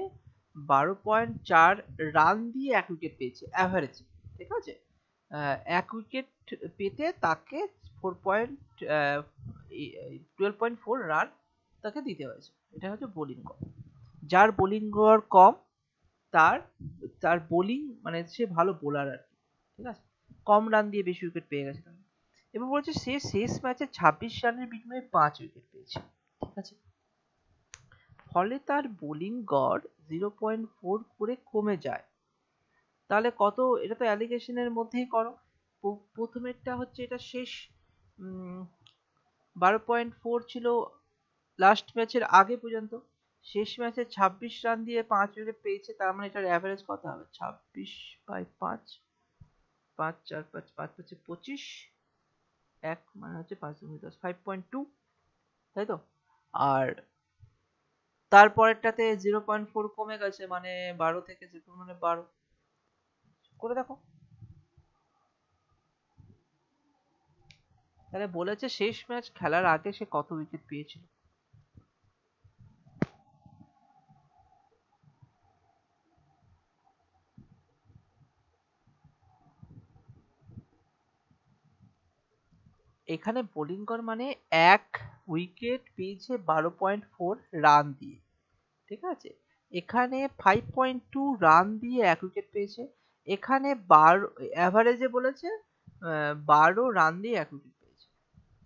12.4 রান দিয়ে 1 উইকেট পেয়েছে অ্যাভারেজ, ঠিক আছে। 1 উইকেট পেতে তাকে 12.4 রান তাকে দিতে হয়েছে, এটা হচ্ছে বোলিং গড়। যার বোলিং গড় কম তার তার বোলিং মানে সে ভালো বোলার আর কি, ঠিক আছে, কম রান দিয়ে বেশি উইকেট পেয়ে গেছে। এবার বলছে সে শেষ ম্যাচে 26 রানের বিনিময়ে 5 উইকেট পেয়েছে, ঠিক আছে, ফলে তার বোলিং গড় 0.4 করে কমে যায়। তাহলে কত, এটা তো অ্যালিগেশনের মধ্যেই করো। প্রথমেরটা হচ্ছে এটা শেষ 12.4 ছিল লাস্ট ম্যাচের আগে পর্যন্ত, শেষ ম্যাচে 26 রান দিয়ে 5 উইকেট পেয়েছে, তার মানে এটার অ্যাভারেজ কত হবে, 26/5, 5 4 5 5 5 25, 1 মানে হচ্ছে 5 10, 5.2, তাই তো। আর তারপরেরটাতে 0.4 কমে গেছে, মানে 12 থেকে 0 মানে 12 করে দেখো। তাহলে বলেছে শেষ ম্যাচ খেলার আগে সে কত উইকেট পেয়েছিল। এখানে বোলিং গড় মানে 1 উইকেট পেয়েছে 12.4 রান দিয়ে, ঠিক আছে। এখানে 5.2 রান দিয়ে 1 উইকেট পেয়েছে। এখানে 12 অ্যাভারেজে বলেছে 12 রান দিয়ে 1 উইকেট পেয়েছে,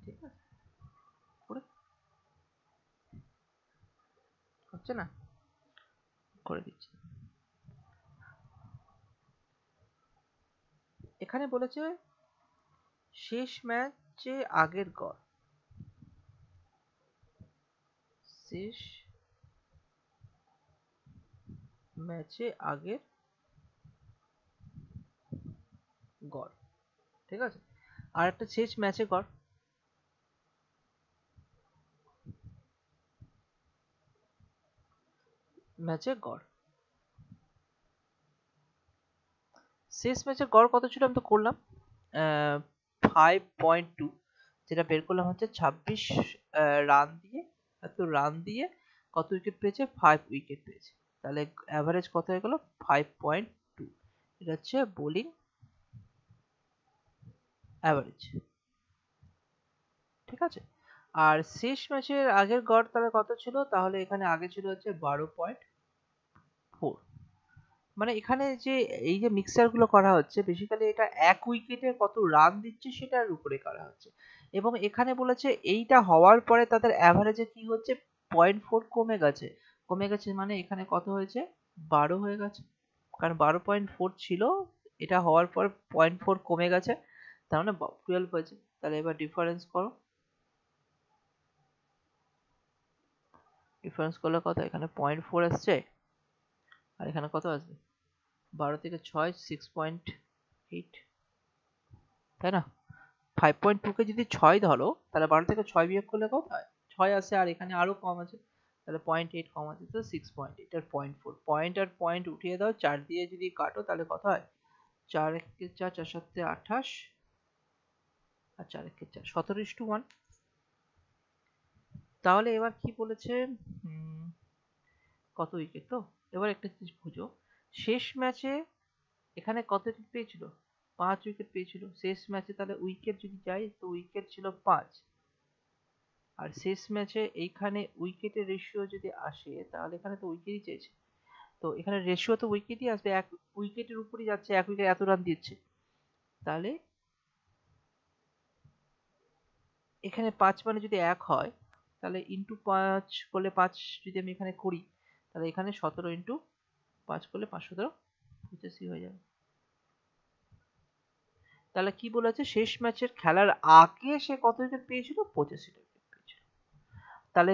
ঠিক আছে। হচ্ছে না, করে দিচ্ছি। এখানে বলেছে শেষ ম্যাচে আগের গড়, শেষ ম্যাচে আগের গড়, ঠিক আছে, আর একটা শেষ ম্যাচে গড়, ম্যাচে গড়, শেষ ম্যাচের গড় কত ছিল আমি তো করলাম 5.2, যেটা বের করলাম হচ্ছে 26 রান দিয়ে, এত রান দিয়ে কত উইকেট পেয়েছে, 5 উইকেট পেয়েছে। তাহলে অ্যাভারেজ কত হয়ে গেল 5.2, এটা হচ্ছে বোলিং অ্যাভারেজ, ঠিক আছে। আর শেষ ম্যাচের আগের গড় তাহলে কত ছিল, তাহলে এখানে আগে ছিল হচ্ছে 12.4, মানে এখানে যে এই যে মিক্সচার গুলো করা হচ্ছে বেসিক্যালি এটা 1 উইকেটে কত রান দিচ্ছে সেটার উপরে করা হচ্ছে। এবং এখানে বলেছে এইটা হওয়ার পরে তাদের অ্যাভারেজে কি হচ্ছে 0.4 কমে গেছে মানে এখানে কত হয়েছে 12 হয়ে গেছে, কারণ 12.4 ছিল, এটা হওয়ার পর 0.4 কমে গেছে, তার মানে 12 হয়েছে। তাহলে এবার ডিফারেন্স করো, ডিফারেন্স করলে কত, এখানে 0.4 আসছে আর এখানে কত আসবে 12 থেকে 6 6.8, তাই না। 5.2 কে যদি 6 ধরো তাহলে 12 থেকে 6 বিয়োগ করলে কত হয় 6 আসে, আর এখানে আরো কম আছে তাহলে 0.8 কমা দিতে 6.8 আর 0.4, পয়েন্ট আর পয়েন্ট উঠিয়ে দাও, 4 দিয়ে যদি কাটো তাহলে কত হয়, 4 একে 4, 4 7 28 আর 4 একে 4, 17:1। তাহলে এবার কি বলেছে, কত উইকেট, তো এবার একটা জিনিস বুঝো, শেষ ম্যাচে এখানে কত উইকেট পেয়েছিল, 5 উইকেট পেয়েছিল শেষ ম্যাচে। তাহলে উইকেট যদি যাই তো উইকেট ছিল 5, আর শেষ ম্যাচে এইখানে উইকেটের রেশিও যদি আসে তাহলে এখানে তো উইকেটই চেয়েছে, তো এখানে রেশিও তো উইকেটই আসবে, এক উইকেটের উপরই যাচ্ছে, এক উইকেট এত রান দিচ্ছে। তাহলে এখানে 5 মানে যদি 1 হয় তাহলে ইন্টু 5 করলে 5 যদি আমি এখানে করি তাহলে এখানে 17 ইন্টু 5 করলে 5 17 85 হয়ে যাবে। তাহলে কি বলেছে, শেষ ম্যাচের খেলার আগে সে কত উইকেট পেয়েছিল, 85টা উইকেট পেয়েছিল। তাহলে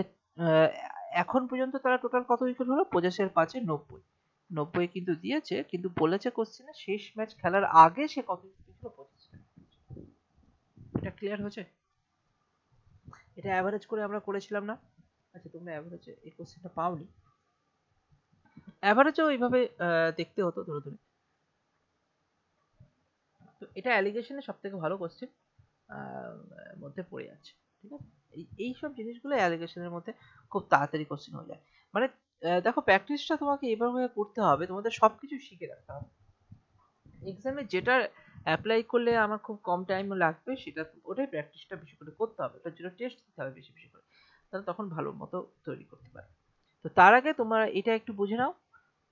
এখন পর্যন্ত তারা টোটাল কত উইকেট হলো, 85 এর 5 এ 90, 90 কিন্তু দিয়েছে, কিন্তু বলেছে কোশ্চেনে শেষ ম্যাচ খেলার আগে সে কত উইকেট পেয়েছিল, 85টা। এটা ক্লিয়ার হয়েছে? এটা অ্যাভারেজ করে আমরা করেছিলাম না? আচ্ছা তোমরা অ্যাভারেজে এই কোশ্চেনটা পাওনি, অ্যাভারেজও এইভাবে দেখতে হতো ধরে ধরে। তো এটা অ্যালিগেশনের সব থেকে ভালো কোশ্চেন মধ্যে পড়ে যাচ্ছে, ঠিক আছে? এই সব জিনিসগুলো অ্যালিগেশনের মধ্যে খুব তাড়াতাড়ি কোশ্চেন হয়ে যায়। মানে দেখো প্র্যাকটিসটা তোমাকে এভাবে করতে হবে, তোমাদের সবকিছু শিখে রাখতে হবে। এক্সামে যেটা অ্যাপ্লাই করলে আমার খুব কম টাইম লাগবে সেটা, ওটাই প্র্যাকটিসটা বেশি করে করতে হবে, ওটার জন্য টেস্ট দিতে হবে বেশি বেশি করে, তাহলে তখন ভালো মতো তৈরি করতে পারবে। তো তার আগে তোমরা এটা একটু বুঝে নাও,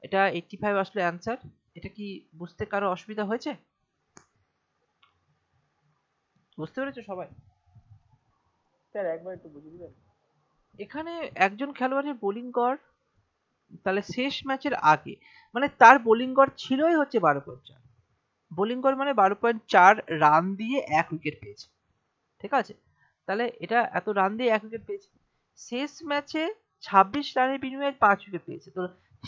এটা 85 আসলে অ্যান্সার। এটা কি বুঝতে কারো অসুবিধা হয়েছে? বুঝতে পেরেছো সবাই? স্যার একবার একটু বুঝিয়ে দিবেন। এখানে একজন খেলোয়াড়ের বোলিং গড়, তাহলে শেষ ম্যাচের আগে মানে তার বোলিং গড় ছিলই হচ্ছে 12.4, বোলিং গড় মানে 12.4 রান দিয়ে 1 উইকেট পেয়েছে, ঠিক আছে? তাহলে এটা এত রান দিয়ে 1 উইকেট পেয়েছে, শেষ ম্যাচে 26 রানের বিনিময়ে 5 উইকেট পেয়েছে, তো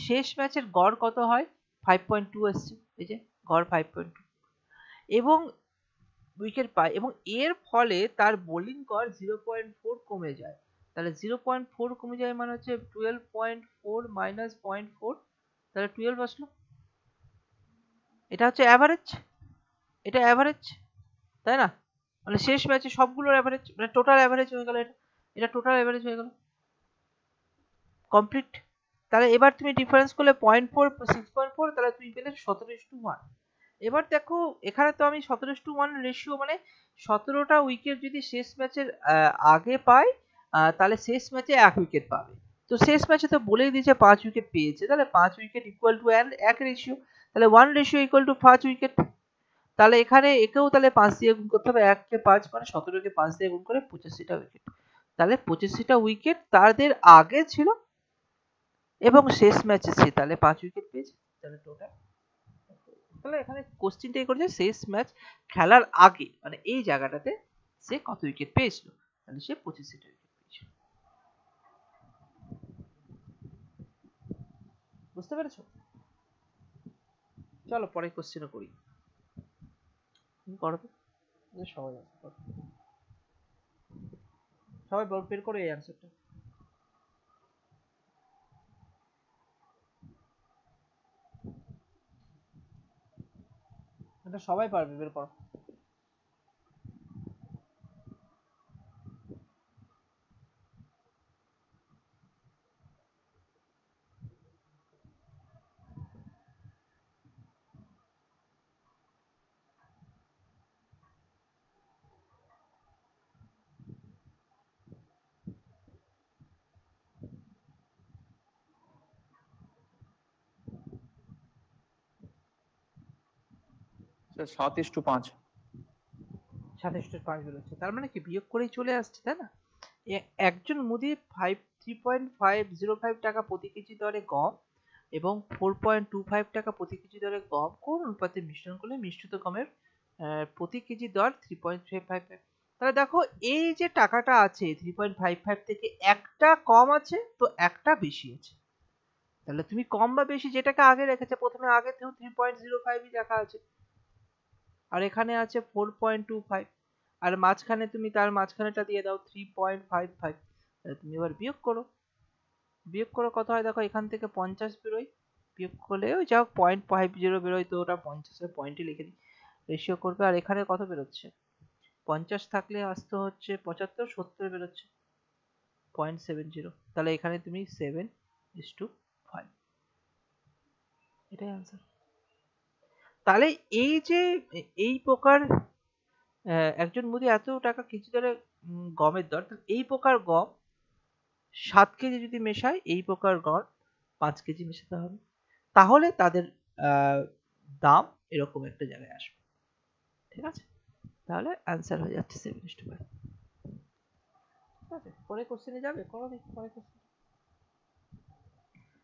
শেষ ম্যাচের গড় কত হয়, 5.2 এসছে, এই যে গড় 5.2, এবং উইকেট পায়, এবং এর ফলে তার বোলিং গড় 0.4 কমে যায়। তাহলে 0.4 কমে যায় মানে হচ্ছে 12.4 মাইনাস 0.4, তাহলে 12 আসলো। এটা হচ্ছে অ্যাভারেজ, এটা অ্যাভারেজ, তাই না? মানে শেষ ম্যাচে সবগুলোর অ্যাভারেজ, মানে টোটাল অ্যাভারেজ হয়ে গেল, এটা এটা টোটাল অ্যাভারেজ হয়ে গেল, কমপ্লিট। তাহলে এবার তুমি ডিফারেন্স করলে 0.4 6.4, তাহলে তুমি পেলে 17:1। এবার দেখো এখানে তো আমি 17:1 রেশিও, মানে 17টা উইকেট যদি শেষ ম্যাচের আগে পায় তাহলে শেষ ম্যাচে 1 উইকেট পাবে। তো শেষ ম্যাচে তো বলেই দিয়েছে 5 উইকেট পেয়েছে, তাহলে 5 উইকেট ইকুয়াল টু 1 রেশিও, তাহলে 1 রেশিও ইকুয়াল টু 5 উইকেট। তাহলে এখানে একেও তাহলে 5 দিয়ে গুণ করতে হবে, 1 কে 5 মানে 17কে 5 দিয়ে গুণ করে 85টা উইকেট। তাহলে 85টা উইকেট তাদের আগে ছিল এবং শেষ ম্যাচে সে তাহলে 5 উইকেট পেয়েছে, তাহলে টোটাল। তাহলে এখানে কোশ্চেনটাই করেছে শেষ ম্যাচ খেলার আগে, মানে এই জায়গাটাতে সে কত উইকেট পেয়েছিল, তাহলে সে 85টা উইকেট পেয়েছিল। বুঝতে পেরেছো? চলো পরের কোশ্চেনও করি, তুমি করো তো, সবাই আছে করো। সবাই বের করো এই অ্যান্সারটা, এটা সবাই পারবে, বের করো। স্যার 7:5। 27.5 বেরোচ্ছে, তার মানে কি বিয়োগ করেই চলে আসছে, তাই না? একজন মুদি 3.505 টাকা প্রতি কেজি দরে গম এবং 4.25 টাকা প্রতি কেজি দরে গম কোন অনুপাতে মিশ্রণ করলে মিশ্রিত গমের প্রতি কেজি দর 3.55। তাহলে দেখো এই যে টাকাটা আছে 3.55 থেকে একটা কম আছে তো একটা বেশি আছে, তাহলে তুমি কম বা বেশি যেটাকে আগে রেখেছে, প্রথমে আগে থেকেও 3.05 লেখা আছে, আর এখানে আছে 4.25, আর মাঝখানে তুমি তার মাঝখানেটা দিয়ে দাও 3.55, তুমি এবার বিয়োগ করো, বিয়োগ করে কত হয় দেখো, এখান থেকে 50 বেরোয়, বিয়োগ করলে ওই যা 0.50 বেরোয়, তো ওটা 50-এর পয়েন্টে লিখে দিই, রেশিও করবে। আর এখানে কত বেরোচ্ছে, 50 থাকলে আসতে হচ্ছে 75, 70 বেরোচ্ছে 0.70, তাহলে এখানে তুমি 7:5, এটাই আনসার। তাহলে এই যে এই প্রকার একজন মুদি এত টাকা কেজি দরে গমের দর, এই প্রকার গম 7 কেজি যদি মেশায়, এই প্রকার গম 5 কেজি মেশাতে হবে, তাহলে তাদের দাম এরকম একটা জায়গায় আসবে। ঠিক আছে, তাহলে অ্যান্সার হয়ে যাচ্ছে 7:5। ঠিক আছে, পরে কোশ্চেনে যাবে, করো দেখি পরে কোশ্চেন,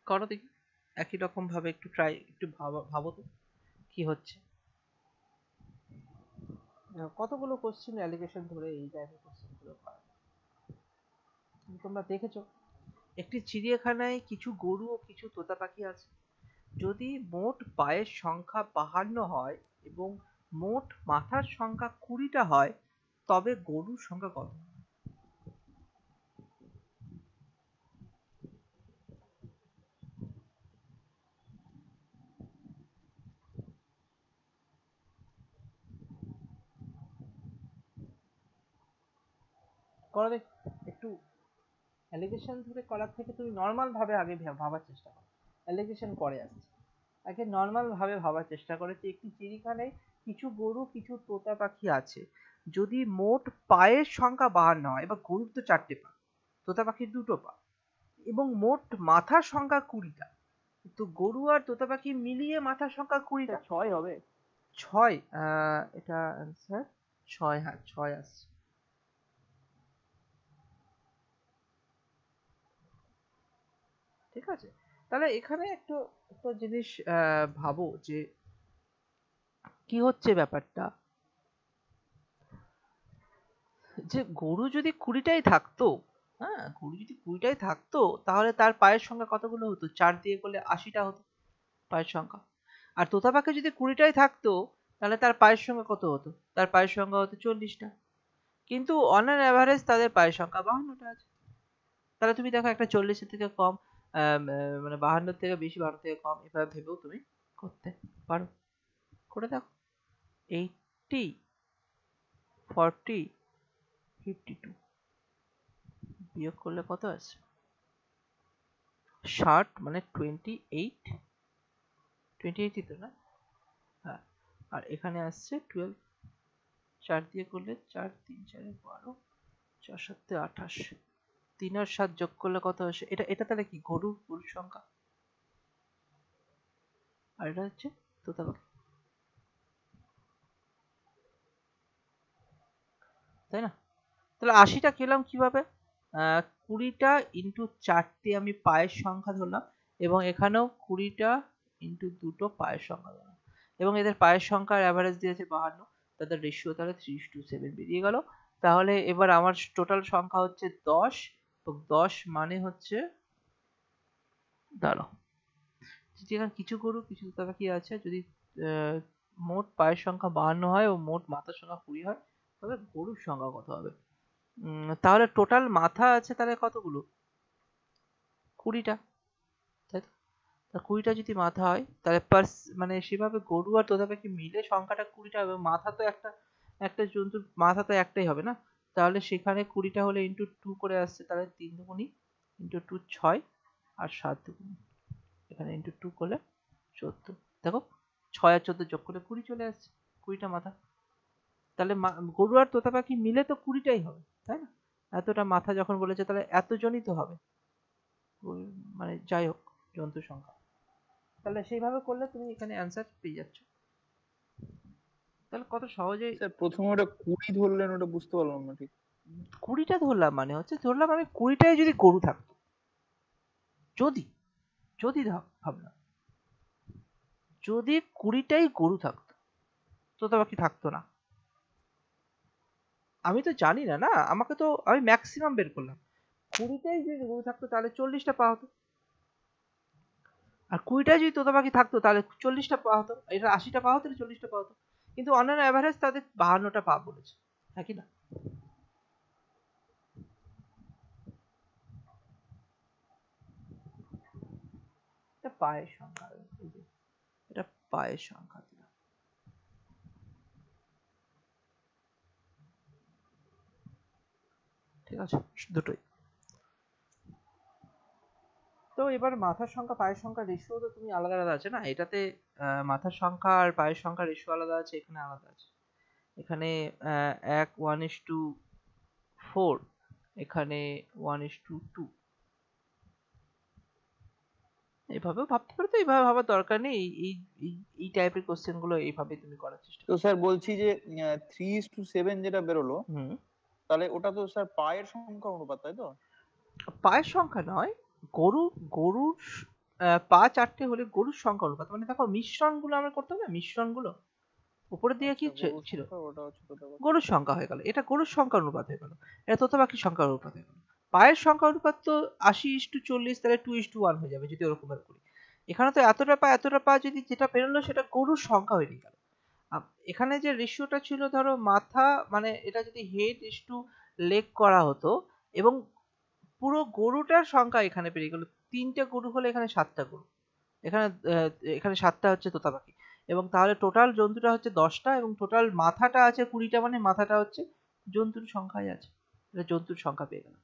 করো দেখি একই রকম ভাবে একটু ট্রাই, একটু ভাবো তো কি হচ্ছে। কতগুলো কোশ্চেন অ্যালিগেশন ধরে এই টাইপের কোশ্চেনগুলো করা, তোমরা দেখেছো একটি চিড়িয়াখানায় কিছু গরু ও কিছু তোতা পাখি আছে। যদি মোট পায়ের সংখ্যা 52 হয় এবং মোট মাথার সংখ্যা 20টা হয়, তবে গরুর সংখ্যা কত? করো দেখ, একটু অ্যালিগেশন ধরে করার থেকে তুমি নর্মাল ভাবে আগে ভাবার চেষ্টা করো, অ্যালিগেশন পরে আসছে, আগে নর্মাল ভাবে ভাবার চেষ্টা করে যে একটি চিড়িয়াখানায় কিছু গরু কিছু তোতা পাখি আছে। যদি মোট পায়ের সংখ্যা 52 হয়, এবার গরুর তো 4টে পা, তোতা পাখির 2টো পা, এবং মোট মাথার সংখ্যা 20টা, তো গরু আর তোতা পাখি মিলিয়ে মাথার সংখ্যা 20টা। 6 হবে। 6, এটা অ্যান্সার 6, হ্যাঁ 6 আসছে। ঠিক আছে, তাহলে এখানে একটু একটা জিনিস ভাবো যে কি হচ্ছে ব্যাপারটা, যে গরু যদি 20টাই থাকতো, হ্যাঁ গরু যদি 20টাই থাকতো, তাহলে তার পায়ের সংখ্যা কতগুলো হতো, 4 দিয়ে করলে 80টা হতো পায়ের সংখ্যা। আর তোতা পাখি যদি 20টাই থাকতো, তাহলে তার পায়ের সংখ্যা কত হতো, তার পায়ের সংখ্যা হতো 40টা। কিন্তু অন অ্যান অ্যাভারেজ তাদের পায়ের সংখ্যা 52টা আছে। তাহলে তুমি দেখো একটা 40-এর থেকে কম, মানে 52 থেকে বেশি, 52 থেকে কম, এভাবে ভেবেও তুমি করতে পারো, করে দেখো। 80, 40, 52 বিয়োগ করলে কত আসছে, 60, মানে 28, 28ই তো না, হ্যাঁ। আর এখানে আসছে 12, 4 দিয়ে করলে 4, 3, 4, 12, 4, 7, 28, 3 আর 7 যোগ করলে কত আসে, এটা তাহলে কি গরুর সংখ্যা, আর এটা হচ্ছে তোতা পাখি, তাই না? তাহলে 80টা পেলাম কিভাবে, 20টা ইন্টু 4টে আমি পায়ের সংখ্যা ধরলাম, এবং এখানেও 20টা ইন্টু 2টো পায়ের সংখ্যা ধরলাম, এবং এদের পায়ের সংখ্যার অ্যাভারেজ দিয়েছে 52, তাদের রেশিও তাহলে 3:7 বেরিয়ে গেল। তাহলে এবার আমার টোটাল সংখ্যা হচ্ছে 10, তো 10 মানে হচ্ছে, দাঁড়াও, যেখানে কিছু গরু কিছু তোতা পাখি আছে, যদি মোট পায়ের সংখ্যা 52 হয় ও মোট মাথার সংখ্যা 20 হয়, তবে গরুর সংখ্যা কত হবে? তাহলে টোটাল মাথা আছে তাহলে কতগুলো, 20টা, তাই তো? তা 20টা যদি মাথা হয়, তাহলে মানে সেভাবে গরু আর তোতা পাখি মিলে সংখ্যাটা 20টা হবে, মাথা তো একটা, একটা জন্তুর মাথা তো একটাই হবে না, তাহলে সেখানে 20টা হলে ইন্টু 2 করে আসছে, তাহলে 3 দুগুণি ইন্টু 2 6, আর 7 দুগুণি এখানে ইন্টু 2 করলে 14, দেখো 6 আর 14 যোগ করলে 20 চলে আসছে, 20টা মাথা। তাহলে গরু আর তোতা পাখি মিলে তো 20টাই হবে, তাই না? এতটা মাথা যখন বলেছে, তাহলে এতজনই তো হবে, মানে যাই হোক জন্তুর সংখ্যা। তাহলে সেইভাবে করলে তুমি এখানে অ্যান্সার পেয়ে যাচ্ছ, তাহলে কত সহজেই। স্যার প্রথমে ওটা 20 ধরলেন, ওটা বুঝতে পারলাম না ঠিক। 20টা ধরলাম মানে হচ্ছে, ধরলাম আমি 20টাই যদি গরু থাকতো, যদি যদি ভাবলাম যদি 20টাই গরু থাকতো, তোতা পাখি থাকতো না, আমি তো জানি না, না আমাকে তো, আমি ম্যাক্সিমাম বের করলাম, 20টাই যদি গরু থাকতো তাহলে 40টা পা হতো, আর 20টাই যদি তোতা পাখি থাকতো তাহলে 40টা পা হতো, এটা 80টা পা হতো, 40টা পা হতো, কিন্তু অন অ্যান অ্যাভারেজ তাদের 52টা পা বলেছে, হ্যাঁ কি না? এটা পায়ের সংখ্যা, এই যে এটা পায়ের সংখ্যা দিলাম। ঠিক আছে, দুটোই। তো এবার মাথার সংখ্যা পায়ের সংখ্যা রেশিও তো তুমি আলাদা আলাদা আছে না, এটাতে মাথার সংখ্যা আর পায়ের সংখ্যা রেশিও আলাদা আছে, এখানে আলাদা আছে। এখানে 1:4, এখানে 1:2। এইভাবেও ভাবতে পারো, তো এইভাবে ভাবার দরকার নেই। এই এই এই টাইপের কোশ্চেন গুলো এইভাবে তুমি করার চেষ্টা তো স্যার বলছি যে 3:7 যেটা বেরোলো, হুম, তাহলে ওটা তো স্যার পায়ের সংখ্যা অনুপাত, তাই তো? পায়ের সংখ্যা নয়, গরুর পা 4টে হলে গরুর সংখ্যা অনুপাত। মানে দেখো মিশ্রণ গুলো আমরা করতাম না, মিশ্রণ গুলো উপরের দিকে কি আচ্ছা, গরুর ছিল, সংখ্যা ওটা হচ্ছে তোতা পাখি। গরুর সংখ্যা হয়ে গেল, এটা গরুর সংখ্যা অনুপাত হয়ে গেল, এটা তোতা পাখির সংখ্যা অনুপাত হয়ে গেল। পায়ের সংখ্যা অনুপাত তো 80:40, তাহলে 2:1 হয়ে যাবে যদি ওরকম ভাবে করি। এখানে তো এতটা পা যদি যেটা বেরোলো সেটা গরুর সংখ্যা হয়ে গেল। এখানে যে রেশিওটা ছিল, ধরো মাথা মানে এটা যদি হেড ইস টু লেগ করা হতো, এবং পুরো গরুটার সংখ্যা এখানে পেরিয়ে গেল। 3টে গরু হলে এখানে 7টা গরু, এখানে এখানে 7টা হচ্ছে তোতা পাখি, এবং তাহলে টোটাল জন্তুটা হচ্ছে 10টা, এবং টোটাল মাথাটা আছে 20টা, মানে মাথাটা হচ্ছে জন্তুর সংখ্যাই আছে, এটা জন্তুর সংখ্যা পেয়ে গেল।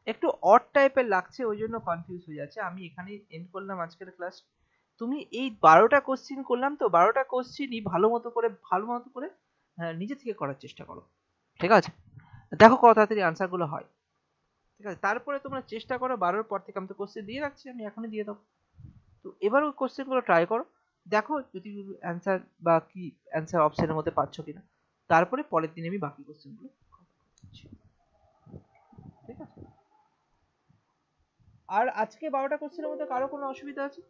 একটু অড টাইপের লাগছে, ওই জন্য কনফিউজ হয়ে যাচ্ছে। আমি এখানেই এন্ড করলাম আজকের ক্লাস। তুমি এই 12টা কোশ্চিন করলাম, তো 12টা কোশ্চিনই ভালো মতো করে নিজে থেকে করার চেষ্টা করো। ঠিক আছে, দেখো কত তাড়াতাড়ি আনসার গুলো হয়। ঠিক আছে, তারপরে তোমরা চেষ্টা করো 12-র পর থেকে, আমি তো কোশ্চেন দিয়ে রাখছি, আমি এখনই দিয়ে দেবো। তো এবার ওই কোশ্চেন গুলো ট্রাই করো, দেখো যদি অ্যান্সার বা কি অ্যান্সার অপশনের মধ্যে পাচ্ছ কিনা। তারপরে পরের দিন আমি বাকি কোশ্চেন গুলো করছি। ঠিক আছে, আর আজকে 12টা কোশ্চেনের মধ্যে কারো কোনো অসুবিধা আছে?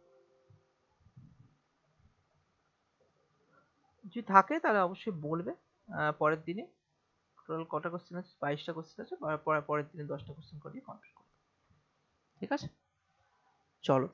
যদি থাকে তাহলে অবশ্যই বলবে। পরের দিনে টোটাল কটা কোশ্চেন আছে, 22টা কোশ্চেন আছে, পরের দিনে 10টা কোশ্চেন করিয়ে কমপ্লিট করবে। ঠিক আছে, চলো।